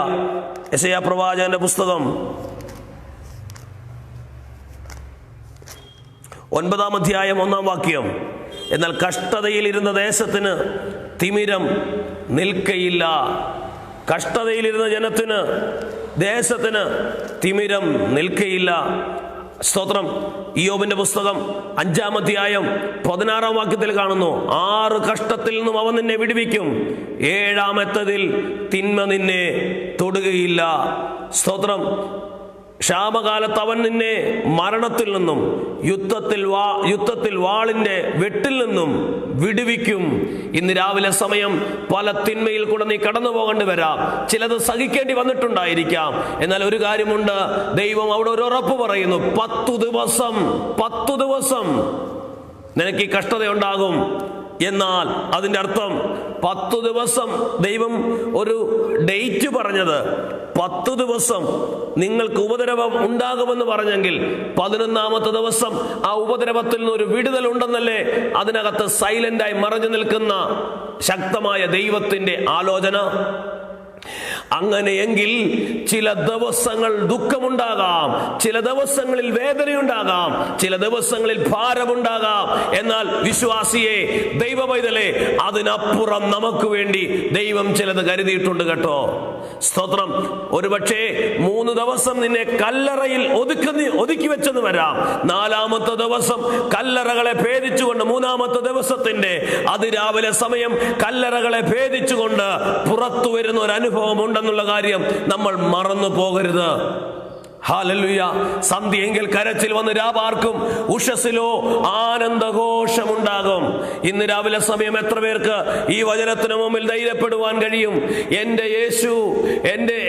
യെശയ്യാ പ്രവാചകന്റെ പുസ്തകം 9-ാം അധ്യായം 1-ാം വാക്യം, എന്നാൽ കഷ്ടതയിലിരുന്ന ദേശത്തിന് തിമിരം നിൽക്കയില്ല. കഷ്ടതയിലിരുന്ന ജനത്തിന്, ദേശത്തിന് തിമിരം നിൽക്കയില്ല. സ്തോത്രം. ഇയ്യോബിന്റെ പുസ്തകം 5-ാം അധ്യായം 16-ാം വാക്യത്തിൽ കാണുന്നു, 6 കഷ്ടത്തിൽ നിന്നും അവൻ നിന്നെ വിടുവിക്കും, 7-ാമത്തതിൽ തിന്മ നിന്നെ തൊടുകയില്ല. സ്തോത്രം. ക്ഷാമകാലത്ത് അവൻ നിന്നെ മരണത്തിൽ നിന്നും യുദ്ധത്തിൽ വാളിന്റെ വെട്ടിൽ നിന്നും വിടുവിക്കും. ഇന്ന് രാവിലെ സമയം പല തിന്മയിൽ കൂടെ നീ കടന്നു പോകേണ്ടി വരാം. ചിലത് സഹിക്കേണ്ടി വന്നിട്ടുണ്ടായിരിക്കാം. എന്നാൽ ഒരു കാര്യമുണ്ട്, ദൈവം അവിടെ ഒരു ഉറപ്പ് പറയുന്നു, 10 ദിവസം നിനക്ക് ഈ കഷ്ടതയുണ്ടാകും. എന്നാൽ അതിൻ്റെ അർത്ഥം 10 ദിവസം ദൈവം ഒരു ഡേറ്റ് പറഞ്ഞത്, 10 ദിവസം നിങ്ങൾക്ക് ഉപദ്രവം ഉണ്ടാകുമെന്ന് പറഞ്ഞെങ്കിൽ 11-ാമത്തെ ദിവസം ആ ഉപദ്രവത്തിൽ നിന്ന് ഒരു വിടുതൽ ഉണ്ടെന്നല്ലേ അതിനകത്ത് സൈലന്റായി മറഞ്ഞു നിൽക്കുന്ന ശക്തമായ ദൈവത്തിന്റെ ആലോചന. അങ്ങനെയെങ്കിൽ ചില ദിവസങ്ങൾ ദുഃഖമുണ്ടാകാം, ചില ദിവസങ്ങളിൽ വേദനയുണ്ടാകാം, ചില ദിവസങ്ങളിൽ ഭാരമുണ്ടാകാം. എന്നാൽ വിശ്വാസിയെ, ദൈവ പൈതലേ, അതിനപ്പുറം നമുക്ക് വേണ്ടി ദൈവം ചിലത് കരുതിയിട്ടുണ്ട് കേട്ടോ. സ്തോത്രം. ഒരുപക്ഷെ 3 ദിവസം നിന്നെ കല്ലറയിൽ ഒതുക്കി വെച്ചെന്ന് വരാം. 4-ാമത്തെ ദിവസം കല്ലറകളെ ഭേദിച്ചുകൊണ്ട്, 3-ാമത്തെ ദിവസത്തിന്റെ അതിരാവിലെ സമയം കല്ലറകളെ ഭേദിച്ചുകൊണ്ട് പുറത്തു വരുന്ന ഒരു അനുഭവം ഉണ്ടെന്ന് എന്നുള്ള കാര്യം നമ്മൾ മറന്നു പോകരുത്. ഹല്ലേലൂയ. സന്ധ്യയെങ്കിൽ കരച്ചിൽ വന്ന് രാപാർക്കും, ഉഷസ്സിലോ ആനന്ദഘോഷമുണ്ടാകും. ഇന്ന് രാവിലെ സമയം എത്ര പേർക്ക് ഈ വചനത്തിന് മുമ്പിൽ ധൈര്യപ്പെടുവാൻ കഴിയും? എൻ്റെ യേശു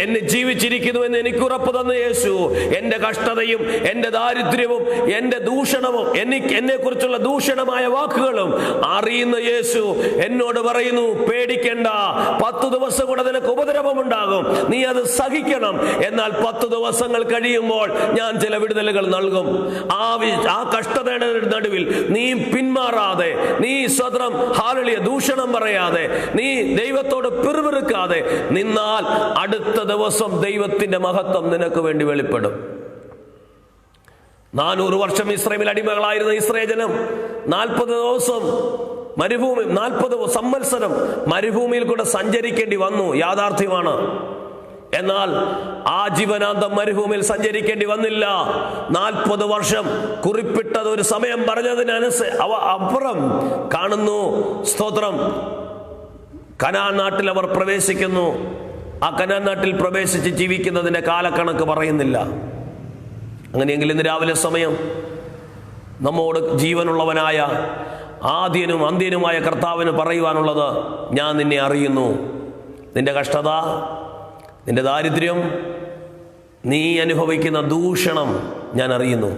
എന്നെ ജീവിച്ചിരിക്കുന്നു എന്ന് എനിക്ക് ഉറപ്പ് തന്ന യേശു, എൻ്റെ കഷ്ടതയും എൻ്റെ ദാരിദ്ര്യവും എൻ്റെ ദൂഷണവും എന്നെ കുറിച്ചുള്ള ദൂഷണമായ വാക്കുകളും അറിയുന്ന യേശു എന്നോട് പറയുന്നു, പേടിക്കണ്ട, 10 ദിവസം കൂടെ നിനക്ക് ഉപദ്രവമുണ്ടാകും, നീ അത് സഹിക്കണം. എന്നാൽ 10 ദിവസങ്ങൾ കഴിയുമ്പോൾ ഞാൻ ചില വിടുതലുകൾ നൽകും. ആ കഷ്ടതയുടെ നടുവിൽ നീ പിന്മാറാതെ, നീ സ്വതന്ത്രം ഹാലളിയ ദൂഷണം പറയാതെ, നീ ദൈവത്തോട് പിറുപിറുക്കാതെ നിന്നാൽ അടുത്ത ദിവസം ദൈവത്തിന്റെ മഹത്വം നിനക്ക് വേണ്ടി വെളിപ്പെടും. 400 വർഷം ഇസ്രായേൽ അടിമകളായിരുന്ന ഇസ്രായേൽ ജനം 40 ദിവസം മരുഭൂമി, 40 സംവത്സരം മരുഭൂമിയിൽ കൂടെ സഞ്ചരിക്കേണ്ടി വന്നു. യാഥാർത്ഥ്യമാണ്. എന്നാൽ ആജീവനാന്തം മരുഭൂമിയിൽ സഞ്ചരിക്കേണ്ടി വന്നില്ല. 40 വർഷം കുറിപ്പിട്ടത് ഒരു സമയം അപ്പുറം കാണുന്നു. സ്തോത്രം. കനാൻ നാട്ടിൽ അവർ പ്രവേശിക്കുന്നു. ആ കനാൻ നാട്ടിൽ പ്രവേശിച്ച് ജീവിക്കുന്നതിന്റെ കാലക്കണക്ക് പറയുന്നില്ല. അങ്ങനെയെങ്കിൽ ഇന്ന് രാവിലെ സമയം നമ്മോട് ജീവനുള്ളവനായ ആദ്യനും അന്ത്യനുമായ കർത്താവിന് പറയുവാനുള്ളത്, ഞാൻ നിന്നെ അറിയുന്നു. നിന്റെ കഷ്ടത, നിന്റെ ദാരിദ്ര്യം, നീ അനുഭവിക്കുന്ന ദൂഷണം ഞാൻ അറിയുന്നു.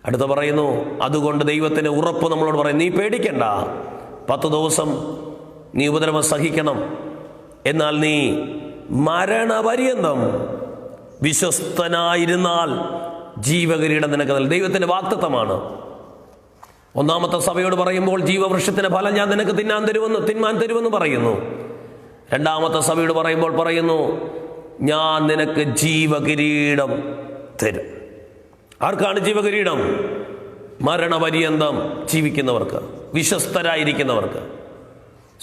അടുത്ത പറയുന്നു, അതുകൊണ്ട് ദൈവത്തിന് ഉറപ്പ് നമ്മളോട് പറയും, നീ പേടിക്കണ്ട, 10 ദിവസം നീ ഉപദ്രവം സഹിക്കണം, എന്നാൽ നീ മരണപര്യന്തം വിശ്വസ്തനായിരുന്നാൽ ജീവകിരീടം നിനക്ക് നൽകും. ദൈവത്തിന്റെ വാഗ്ദത്തമാണ്. 1-ാമത്തെ സഭയോട് പറയുമ്പോൾ ജീവവൃക്ഷത്തിന്റെ ഫലം ഞാൻ നിനക്ക് തിന്മാൻ തരുമെന്ന് പറയുന്നു. 2-ാമത്തെ സഭയോട് പറയുമ്പോൾ പറയുന്നു, ഞാൻ നിനക്ക് ജീവകിരീടം തരും. ആർക്കാണ് ജീവകിരീടം? മരണപര്യന്തം ജീവിക്കുന്നവർക്ക്, വിശ്വസ്തരായിരിക്കുന്നവർക്ക്.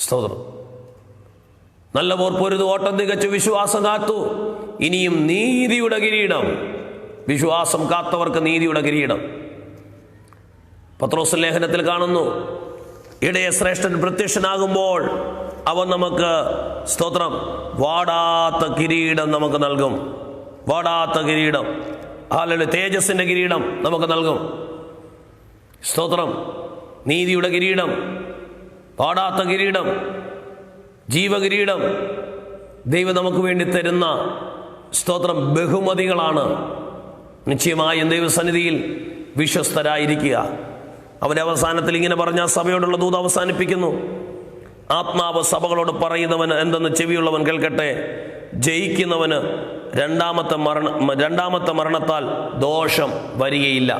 സ്തോത്രം. നല്ല പോർപ്പൊരുത്, ഓട്ടം തികച്ചു, വിശ്വാസം കാത്തു, ഇനിയും നീതിയുടെ കിരീടം. വിശ്വാസം കാത്തവർക്ക് നീതിയുടെ കിരീടം. പത്രോസ് ലേഖനത്തിൽ കാണുന്നു, ഇടയ ശ്രേഷ്ഠൻ പ്രത്യക്ഷനാകുമ്പോൾ അവൻ നമുക്ക്, സ്തോത്രം, വാടാത്ത കിരീടം നമുക്ക് നൽകും. വാടാത്ത കിരീടം, അല്ലെങ്കിൽ തേജസ്സിന്റെ കിരീടം നമുക്ക് നൽകും. സ്തോത്രം. നീതിയുടെ കിരീടം, വാടാത്ത കിരീടം, ജീവകിരീടം ദൈവം നമുക്ക് വേണ്ടി തരുന്ന, സ്തോത്രം, ബഹുമതികളാണ്. നിശ്ചയമായും ദൈവസന്നിധിയിൽ വിശ്വസ്തരായിരിക്കുക. അവന്റെ അവസാനത്തിൽ ഇങ്ങനെ പറഞ്ഞ സഭയോടുള്ള ദൂത് അവസാനിപ്പിക്കുന്നു, ആത്മാവ് സഭകളോട് പറയുന്നവൻ എന്തെന്ന് ചെവിയുള്ളവൻ കേൾക്കട്ടെ. ജയിക്കുന്നവന് രണ്ടാമത്തെ മരണത്താൽ ദോഷം വരികയില്ല.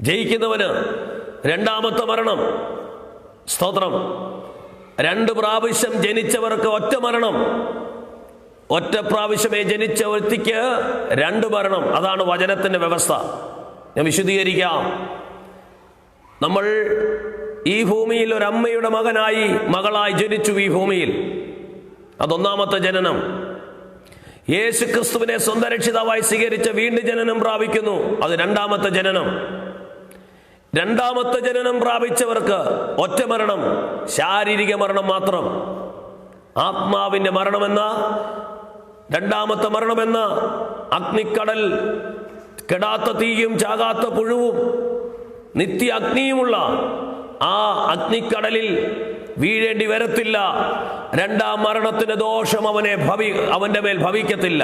ജയിക്കുന്നവന് 2-ാമത്തെ മരണം. സ്തോത്രം. 2 പ്രാവശ്യം ജനിച്ചവർക്ക് ഒറ്റ മരണം. ഒറ്റ പ്രാവശ്യമേ ജനിച്ച വ്യക്തിക്ക് 2 മരണം. അതാണ് വചനത്തിന്റെ വ്യവസ്ഥ. ഞാൻ വിശദീകരിക്കാം. നമ്മൾ ഈ ഭൂമിയിൽ ഒരമ്മയുടെ മകളായി ജനിച്ചു. ഈ ഭൂമിയിൽ അത് 1-ാമത്തെ ജനനം. യേശു ക്രിസ്തുവിനെ സ്വന്തം രക്ഷിതാവായി സ്വീകരിച്ച വീണ്ടും ജനനം പ്രാപിക്കുന്നു. അത് 2-ാമത്തെ ജനനം. 2-ാമത്തെ ജനനം പ്രാപിച്ചവർക്ക് ഒറ്റ മരണം, ശാരീരിക മരണം മാത്രം. ആത്മാവിന്റെ മരണമെന്ന, 2-ാമത്തെ മരണമെന്ന അഗ്നിക്കടൽ, കെടാത്ത തീയും ചാകാത്ത പുഴുവും നിത്യ അഗ്നിയുമുള്ള ആ അഗ്നിക്കടലിൽ വീഴേണ്ടി വരത്തില്ല. 2-ാം മരണത്തിന്റെ ദോഷം അവന്റെ മേൽ ഭവിക്കത്തില്ല.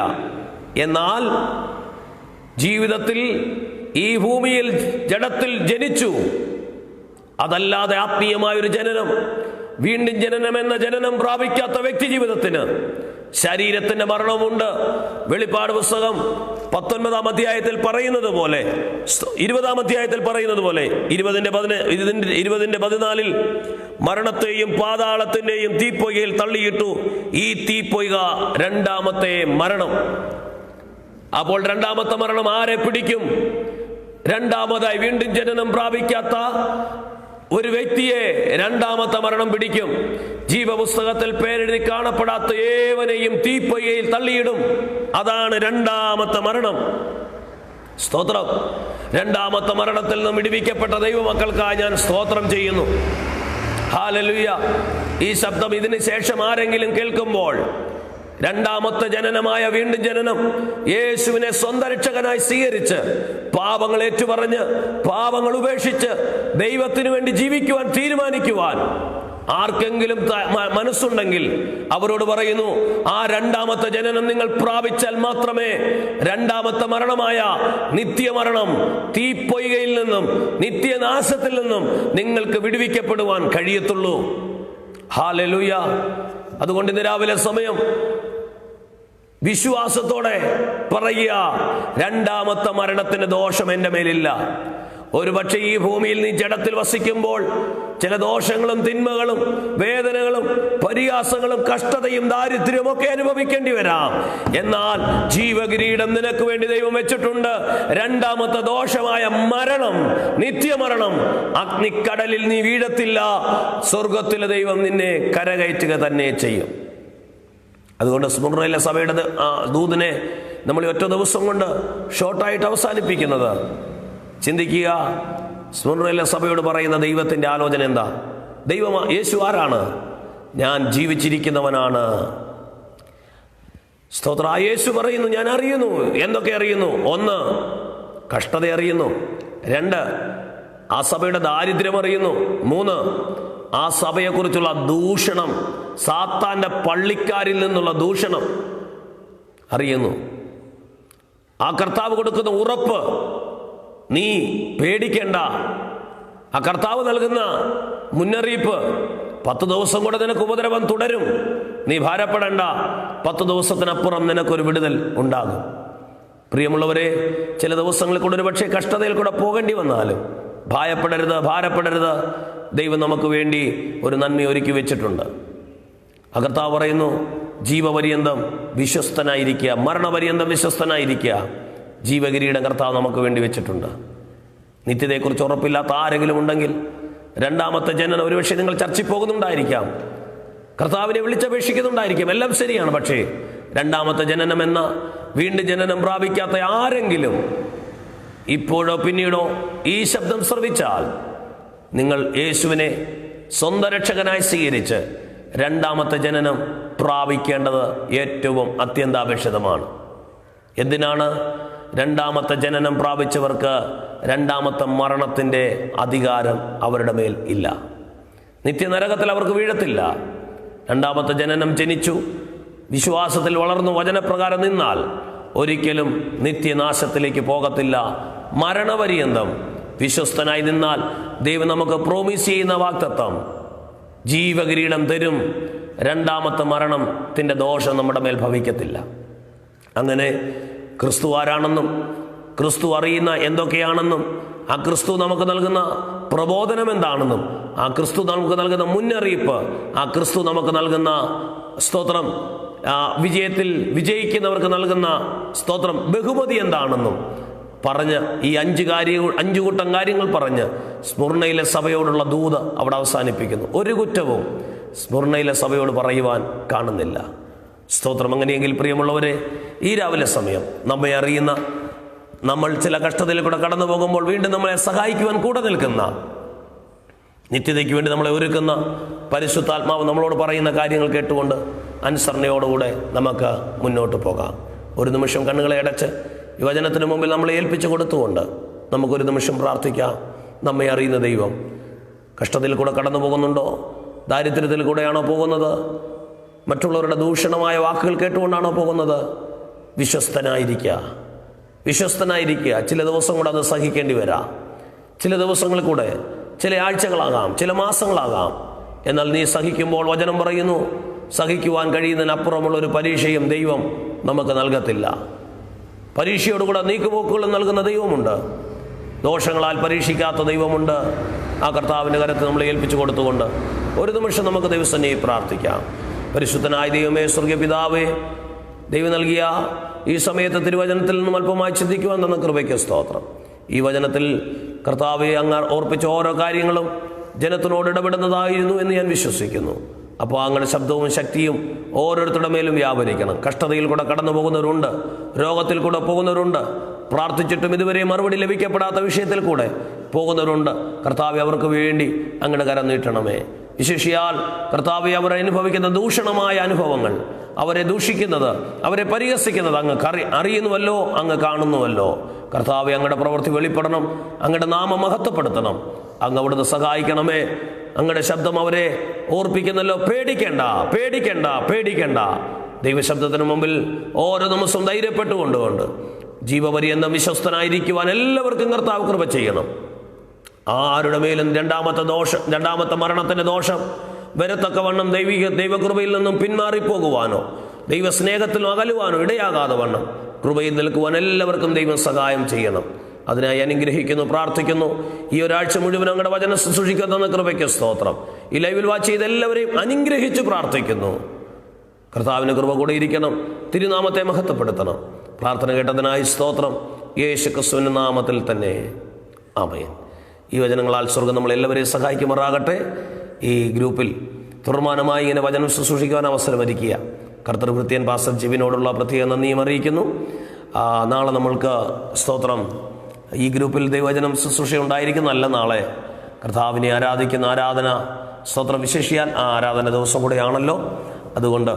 എന്നാൽ ജീവിതത്തിൽ ഈ ഭൂമിയിൽ ജഡത്തിൽ ജനിച്ചു, അതല്ലാതെ ആത്മീയമായൊരു ജനനം, വീണ്ടും ജനനം എന്ന ജനനം പ്രാപിക്കാത്ത വ്യക്തി ജീവിതത്തിന് ശരീരത്തിന്റെ മരണമുണ്ട്. വെളിപ്പാട് പുസ്തകം 19-ാം അധ്യായത്തിൽ പറയുന്നത് പോലെ, 20-ാം അധ്യായത്തിൽ പറയുന്നത് പോലെ 20-14 മരണത്തെയും പാതാളത്തിന്റെയും തീപ്പൊയ്കയിൽ തള്ളിയിട്ടു. ഈ തീപ്പൊയ്ക 2-ാമത്തെ മരണം. അപ്പോൾ 2-ാമത്തെ മരണം ആരെ പിടിക്കും? 2-ാമതായി വീണ്ടും ജനനം പ്രാപിക്കാത്ത ഒരു വ്യക്തിയെ 2-ാമത്തെ മരണം പിടിക്കും. ജീവപുസ്തകത്തിൽ പേരെഴുതി കാണപ്പെടാത്ത ഏവനെയും തീപ്പൊയ്കയിൽ തള്ളിയിടും. അതാണ് 2-ാമത്തെ മരണം. സ്തോത്രം. 2-ാമത്തെ മരണത്തിൽ നിന്നും വിടുവിക്കപ്പെട്ട ദൈവമക്കൾക്കായി ഞാൻ സ്തോത്രം ചെയ്യുന്നു. ഹല്ലേലൂയ. ഈ ശബ്ദം ഇതിന് ശേഷം ആരെങ്കിലും കേൾക്കുമ്പോൾ രണ്ടാമത്തെ ജനനമായ വീണ്ടും ജനനം, യേശുവിനെ സ്വന്തം രക്ഷകനായി സ്വീകരിച്ച് പാപങ്ങൾ ഏറ്റുപറഞ്ഞ് പാപങ്ങൾ ഉപേക്ഷിച്ച് ദൈവത്തിനു വേണ്ടി ജീവിക്കുവാൻ തീരുമാനിക്കുവാൻ ആർക്കെങ്കിലും മനസ്സുണ്ടെങ്കിൽ അവരോട് പറയുന്നു, ആ രണ്ടാമത്തെ ജനനം നിങ്ങൾ പ്രാപിച്ചാൽ മാത്രമേ രണ്ടാമത്തെ മരണമായ നിത്യമരണം, തീപ്പൊയ്കയിൽ നിന്നും നിത്യനാശത്തിൽ നിന്നും നിങ്ങൾക്ക് വിടുവിക്കപ്പെടുവാൻ കഴിയത്തുള്ളൂ. ഹല്ലേലൂയ. അതുകൊണ്ട് ഇന്ന് രാവിലെ സമയം വിശ്വാസത്തോടെ പറയുക, രണ്ടാമത്തെ മരണത്തിന് ദോഷം എൻ്റെ മേലില്ല. ഒരുപക്ഷെ ഈ ഭൂമിയിൽ നീ ജഡത്തിൽ വസിക്കുമ്പോൾ ചില ദോഷങ്ങളും തിന്മകളും വേദനകളും പരിഹാസങ്ങളും കഷ്ടതയും ദാരിദ്ര്യവും ഒക്കെ അനുഭവിക്കേണ്ടി വരാം. എന്നാൽ ജീവകിരീടം നിനക്ക് വേണ്ടി ദൈവം വെച്ചിട്ടുണ്ട്. രണ്ടാമത്തെ ദോഷമായ മരണം, നിത്യമരണം, അഗ്നിക്കടലിൽ നീ വീഴത്തില്ല. സ്വർഗത്തിലെ ദൈവം നിന്നെ കരകയറ്റുക തന്നെ ചെയ്യും. അതുകൊണ്ട് സ്മുർണയിലെ സഭയുടെ ദൂതിനെ നമ്മൾ ഒറ്റ ദിവസം കൊണ്ട് ഷോർട്ടായിട്ട് അവസാനിപ്പിക്കുന്നത്. ചിന്തിക്കുക, സ്മുർണയിലെ സഭയോട് പറയുന്ന ദൈവത്തിൻ്റെ ആലോചന എന്താ? ദൈവം യേശു ആരാണ്? ഞാൻ ജീവിച്ചിരിക്കുന്നവനാണ്. സ്തോത്ര. ആ യേശു പറയുന്നു, ഞാൻ അറിയുന്നു. എന്തൊക്കെ അറിയുന്നു? 1, കഷ്ടത അറിയുന്നു. 2, ആ സഭയുടെ ദാരിദ്ര്യം അറിയുന്നു. 3, ആ സഭയെക്കുറിച്ചുള്ള ദൂഷണം, സാത്താന്റെ പള്ളിക്കാരിൽ നിന്നുള്ള ദൂഷണം അറിയുന്നു. ആ കർത്താവ് കൊടുക്കുന്ന ഉറപ്പ്, നീ പേടിക്കേണ്ട. ആ കർത്താവ് നൽകുന്ന മുന്നറിയിപ്പ്, 10 ദിവസം കൂടെ നിനക്ക് ഉപദ്രവം തുടരും, നീ ഭാരപ്പെടേണ്ട, 10 ദിവസത്തിനപ്പുറം നിനക്കൊരു വിടുതൽ ഉണ്ടാകും. പ്രിയമുള്ളവരെ, ചില ദിവസങ്ങളിൽ കൂടെ ഒരു പക്ഷേ കഷ്ടതയിൽ കൂടെ പോകേണ്ടി വന്നാലും ഭയപ്പെടരുത്, ഭാരപ്പെടരുത്. ദൈവം നമുക്ക് വേണ്ടി ഒരു നന്മ ഒരുക്കി വെച്ചിട്ടുണ്ട്. ആ കർത്താവ് പറയുന്നു, ജീവപര്യന്തം വിശ്വസ്തനായിരിക്കുക, മരണപര്യന്തം വിശ്വസ്തനായിരിക്കുക. ജീവകിരീടം കർത്താവ് നമുക്ക് വേണ്ടി വെച്ചിട്ടുണ്ട്. നിത്യതയെക്കുറിച്ച് ഉറപ്പില്ലാത്ത ആരെങ്കിലും ഉണ്ടെങ്കിൽ, രണ്ടാമത്തെ ജനനം ഒരുപക്ഷെ നിങ്ങൾ ചർച്ചയിൽ പോകുന്നുണ്ടായിരിക്കാം, കർത്താവിനെ വിളിച്ചപേക്ഷിക്കുന്നുണ്ടായിരിക്കാം, എല്ലാം ശരിയാണ്. പക്ഷേ രണ്ടാമത്തെ ജനനം എന്ന വീണ്ടും ജനനം പ്രാപിക്കാത്ത ആരെങ്കിലും ഇപ്പോഴോ പിന്നീടോ ഈ ശബ്ദം ശ്രവിച്ചാൽ, നിങ്ങൾ യേശുവിനെ സ്വന്തം രക്ഷകനായി സ്വീകരിച്ച് രണ്ടാമത്തെ ജനനം പ്രാപിക്കേണ്ടത് ഏറ്റവും അത്യന്താപേക്ഷിതമാണ്. എന്തിനാണ്? രണ്ടാമത്തെ ജനനം പ്രാപിച്ചവർക്ക് രണ്ടാമത്തെ മരണത്തിൻ്റെ അധികാരം അവരുടെ മേൽ ഇല്ല. നിത്യനരകത്തിൽ അവർക്ക് വീഴത്തില്ല. രണ്ടാമത്തെ ജനനം ജനിച്ചു, വിശ്വാസത്തിൽ വളർന്നു, വചനപ്രകാരം നിന്നാൽ ഒരിക്കലും നിത്യനാശത്തിലേക്ക് പോകത്തില്ല. മരണപര്യന്തം വിശ്വസ്തനായി നിന്നാൽ ദൈവം നമുക്ക് പ്രോമിസ് ചെയ്യുന്ന വാഗ്ദത്തം, ജീവകിരീടം തരും. രണ്ടാമത്തെ മരണത്തിൻ്റെ ദോഷം നമ്മുടെ മേൽ ഭവിക്കത്തില്ല. അങ്ങനെ ക്രിസ്തു ആരാണെന്നും ക്രിസ്തു അറിയുന്ന എന്തൊക്കെയാണെന്നും ആ ക്രിസ്തു നമുക്ക് നൽകുന്ന പ്രബോധനം എന്താണെന്നും ആ ക്രിസ്തു നമുക്ക് നൽകുന്ന മുന്നറിയിപ്പ്, ആ ക്രിസ്തു നമുക്ക് നൽകുന്ന സ്തോത്രം, വിജയത്തിൽ വിജയിക്കുന്നവർക്ക് നൽകുന്ന സ്തോത്രം ബഹുമതി എന്താണെന്നും പറഞ്ഞ് ഈ 5 കൂട്ടം കാര്യങ്ങൾ പറഞ്ഞ് സ്മുർണയിലെ സഭയോടുള്ള ദൂത് അവിടെ അവസാനിപ്പിക്കുന്നു. ഒരു കുറ്റവും സ്മുർണയിലെ സഭയോട് പറയുവാൻ കാണുന്നില്ല. സ്തോത്രം. അങ്ങനെയെങ്കിൽ പ്രിയമുള്ളവരെ, ഈ രാവിലെ സമയം നമ്മെ അറിയുന്ന, നമ്മൾ ചില കഷ്ടതയിൽ കൂടെ കടന്നു പോകുമ്പോൾ വീണ്ടും നമ്മളെ സഹായിക്കുവാൻ കൂടെ നിൽക്കുന്ന, നിത്യതയ്ക്ക് വേണ്ടി നമ്മളെ ഒരുക്കുന്ന പരിശുദ്ധാത്മാവ് നമ്മളോട് പറയുന്ന കാര്യങ്ങൾ കേട്ടുകൊണ്ട് അനുസരണയോടുകൂടെ നമുക്ക് മുന്നോട്ട് പോകാം. ഒരു നിമിഷം കണ്ണുകളെ അടച്ച് ഈ വചനത്തിന് മുമ്പിൽ നമ്മളെ ഏൽപ്പിച്ചു കൊടുത്തുകൊണ്ട് നമുക്കൊരു നിമിഷം പ്രാർത്ഥിക്കാം. നമ്മെ അറിയുന്ന ദൈവം, കഷ്ടതയിൽ കൂടെ കടന്നു പോകുന്നുണ്ടോ? ദാരിദ്ര്യത്തിൽ കൂടെയാണോ പോകുന്നത്? മറ്റുള്ളവരുടെ ദൂഷണമായ വാക്കുകൾ കേട്ടുകൊണ്ടാണോ പോകുന്നത്? വിശ്വസ്തനായിരിക്കുക, വിശ്വസ്തനായിരിക്കുക. ചില ദിവസം കൂടെ അത് സഹിക്കേണ്ടി വരാം. ചില ദിവസങ്ങളിൽ കൂടെ, ചില ആഴ്ചകളാകാം, ചില മാസങ്ങളാകാം. എന്നാൽ നീ സഹിക്കുമ്പോൾ വചനം പറയുന്നു, സഹിക്കുവാൻ കഴിയുന്നതിനപ്പുറമുള്ള ഒരു പരീക്ഷയും ദൈവം നമുക്ക് നൽകത്തില്ല. പരീക്ഷയോടുകൂടെ നീക്കുപോക്കുകളും നൽകുന്ന ദൈവമുണ്ട്. ദോഷങ്ങളാൽ പരീക്ഷിക്കാത്ത ദൈവമുണ്ട്. ആ കർത്താവിൻ്റെ കരത്തിൽ നമ്മളെ ഏൽപ്പിച്ചു കൊടുത്തുകൊണ്ട് ഒരു നിമിഷം നമുക്ക് ദൈവസന്നിധിയിൽ പ്രാർത്ഥിക്കാം. പരിശുദ്ധനായ ദൈവമേ, സ്വർഗീയ പിതാവേ, ദൈവം നൽകിയ ഈ സമയത്ത് തിരുവചനത്തിൽ നിന്നും അല്പമായി ചിന്തിക്കുവാൻ തന്ന കൃപയ്ക്ക് സ്തോത്രം. ഈ വചനത്തിൽ കർത്താവെ അങ്ങ് ഓർപ്പിച്ച ഓരോ കാര്യങ്ങളും ജനത്തിനോട് ഇടപെടുന്നതായിരുന്നു എന്ന് ഞാൻ വിശ്വസിക്കുന്നു. അപ്പോൾ അങ്ങനെ ശബ്ദവും ശക്തിയും ഓരോരുത്തരുടെ മേലും വ്യാപരിക്കണം. കഷ്ടതയിൽ കൂടെ കടന്നു പോകുന്നവരുണ്ട്, രോഗത്തിൽ കൂടെ പോകുന്നവരുണ്ട്, പ്രാർത്ഥിച്ചിട്ടും ഇതുവരെ മറുപടി ലഭിക്കപ്പെടാത്ത വിഷയത്തിൽ കൂടെ പോകുന്നവരുണ്ട്. കർത്താവെ, അവർക്ക് വേണ്ടി അങ്ങയുടെ കരം നീട്ടണമേ. വിശേഷിയാൽ കർത്താവെ, അവർ അനുഭവിക്കുന്ന ദൂഷണമായ അനുഭവങ്ങൾ, അവരെ ദൂഷിക്കുന്നത്, അവരെ പരിഹസിക്കുന്നത് അങ്ങ് അറിയുന്നുവല്ലോ, അങ്ങ് കാണുന്നുവല്ലോ. കർത്താവെ, അങ്ങയുടെ പ്രവൃത്തി വെളിപ്പെടണം, അങ്ങയുടെ നാമം മഹത്വപ്പെടുത്തണം. അങ്ങ് അവിടുന്ന് സഹായിക്കണമേ. അങ്ങയുടെ ശബ്ദം അവരെ ഓർപ്പിക്കുന്നല്ലോ. പേടിക്കേണ്ട, പേടിക്കേണ്ട, പേടിക്കേണ്ട. ദൈവശബ്ദത്തിന് മുമ്പിൽ ഓരോ ദിവസവും ധൈര്യപ്പെട്ടുകൊണ്ടുകൊണ്ട് ജീവപര്യന്തം വിശ്വസ്തനായിരിക്കുവാൻ എല്ലാവർക്കും കർത്താവ് കൃപ ചെയ്യണം. ആരുടെ മേലും രണ്ടാമത്തെ മരണത്തിന്റെ ദോഷം വരത്തക്കവണ്ണം ദൈവകൃപയിൽ നിന്നും പിന്മാറിപ്പോകുവാനോ ദൈവസ്നേഹത്തിൽ അകലുവാനോ ഇടയാകാതെ വണ്ണം കൃപയിൽ നിൽക്കുവാൻ എല്ലാവർക്കും ദൈവം സഹായം ചെയ്യണം. അതിനായി അനുഗ്രഹിക്കുന്നു, പ്രാർത്ഥിക്കുന്നു. ഈ ഒരാഴ്ച മുഴുവൻ അങ്ങയുടെ വചനം ശുശ്രൂഷിക്കുന്ന കൃപയ്ക്ക് സ്തോത്രം. ഈ ലൈവിൽ വാച്ച് ചെയ്ത് എല്ലാവരെയും അനുഗ്രഹിച്ച് പ്രാർത്ഥിക്കുന്നു. കർത്താവിന് കൃപ കൂടെ ഇരിക്കണം. തിരുനാമത്തെ മഹത്വപ്പെടുത്തണം. പ്രാർത്ഥന കേട്ടതിനായി സ്തോത്രം. യേശു ക്രിസ്തുവിന്റെ നാമത്തിൽ തന്നെ ആമേൻ. ഈ വചനങ്ങളാൽ സ്വർഗ്ഗം നമ്മളെല്ലാവരെയും സഹായിക്കുമാറാകട്ടെ. ഈ ഗ്രൂപ്പിൽ തുറമാനമായി ഇങ്ങനെ വചനം ശുശ്രൂഷിക്കുവാൻ അവസരമൊരുക്കിയ കർത്തൃഭൃത്യൻ പാസ്റ്റർ ജിബിനോടുള്ള പ്രത്യേക നന്ദിയും അറിയിക്കുന്നു. നാളെ നമ്മൾക്ക് സ്തോത്രം ഈ ഗ്രൂപ്പിൽ ദൈവവചനം ശുശ്രൂഷ ഉണ്ടായിരിക്കുന്നതല്ല. നാളെ കർത്താവിനെ ആരാധിക്കുന്ന ആരാധന സ്തോത്രം വിശേഷിയാൽ ആ ആരാധന ദിവസം കൂടെയാണല്ലോ. അതുകൊണ്ട്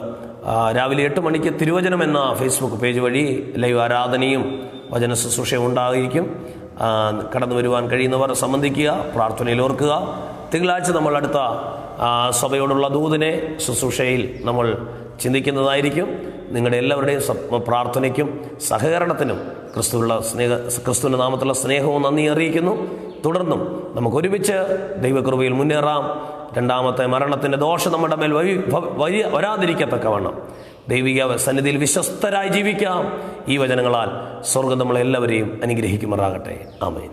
രാവിലെ 8 മണിക്ക് തിരുവചനം എന്ന ഫേസ്ബുക്ക് പേജ് വഴി ലൈവ് ആരാധനയും വചന ശുശ്രൂഷയും ഉണ്ടായിരിക്കും. കടന്നു വരുവാൻ കഴിയുന്നവർ സംബന്ധിക്കുക, പ്രാർത്ഥനയിൽ ഓർക്കുക. തിങ്കളാഴ്ച നമ്മൾ അടുത്ത സഭയോടുള്ള ദൂതിനെ ശുശ്രൂഷയിൽ നമ്മൾ ചിന്തിക്കുന്നതായിരിക്കും. നിങ്ങളുടെ എല്ലാവരുടെയും പ്രാർത്ഥനയ്ക്കും സഹകരണത്തിനും ക്രിസ്തുവിൻ്റെ നാമത്തിലുള്ള സ്നേഹവും നന്ദി അറിയിക്കുന്നു. തുടർന്നും നമുക്കൊരുമിച്ച് ദൈവകൃപയിൽ മുന്നേറാം. രണ്ടാമത്തെ മരണത്തിൻ്റെ ദോഷം നമ്മുടെ മേൽ വരാതിരിക്കത്തക്കവണ്ണം ദൈവിക സന്നിധിയിൽ വിശ്വസ്തരായി ജീവിക്കാം. ഈ വചനങ്ങളാൽ സ്വർഗ്ഗം നമ്മളെല്ലാവരെയും അനുഗ്രഹിക്കുമാറാകട്ടെ. ആമേൻ.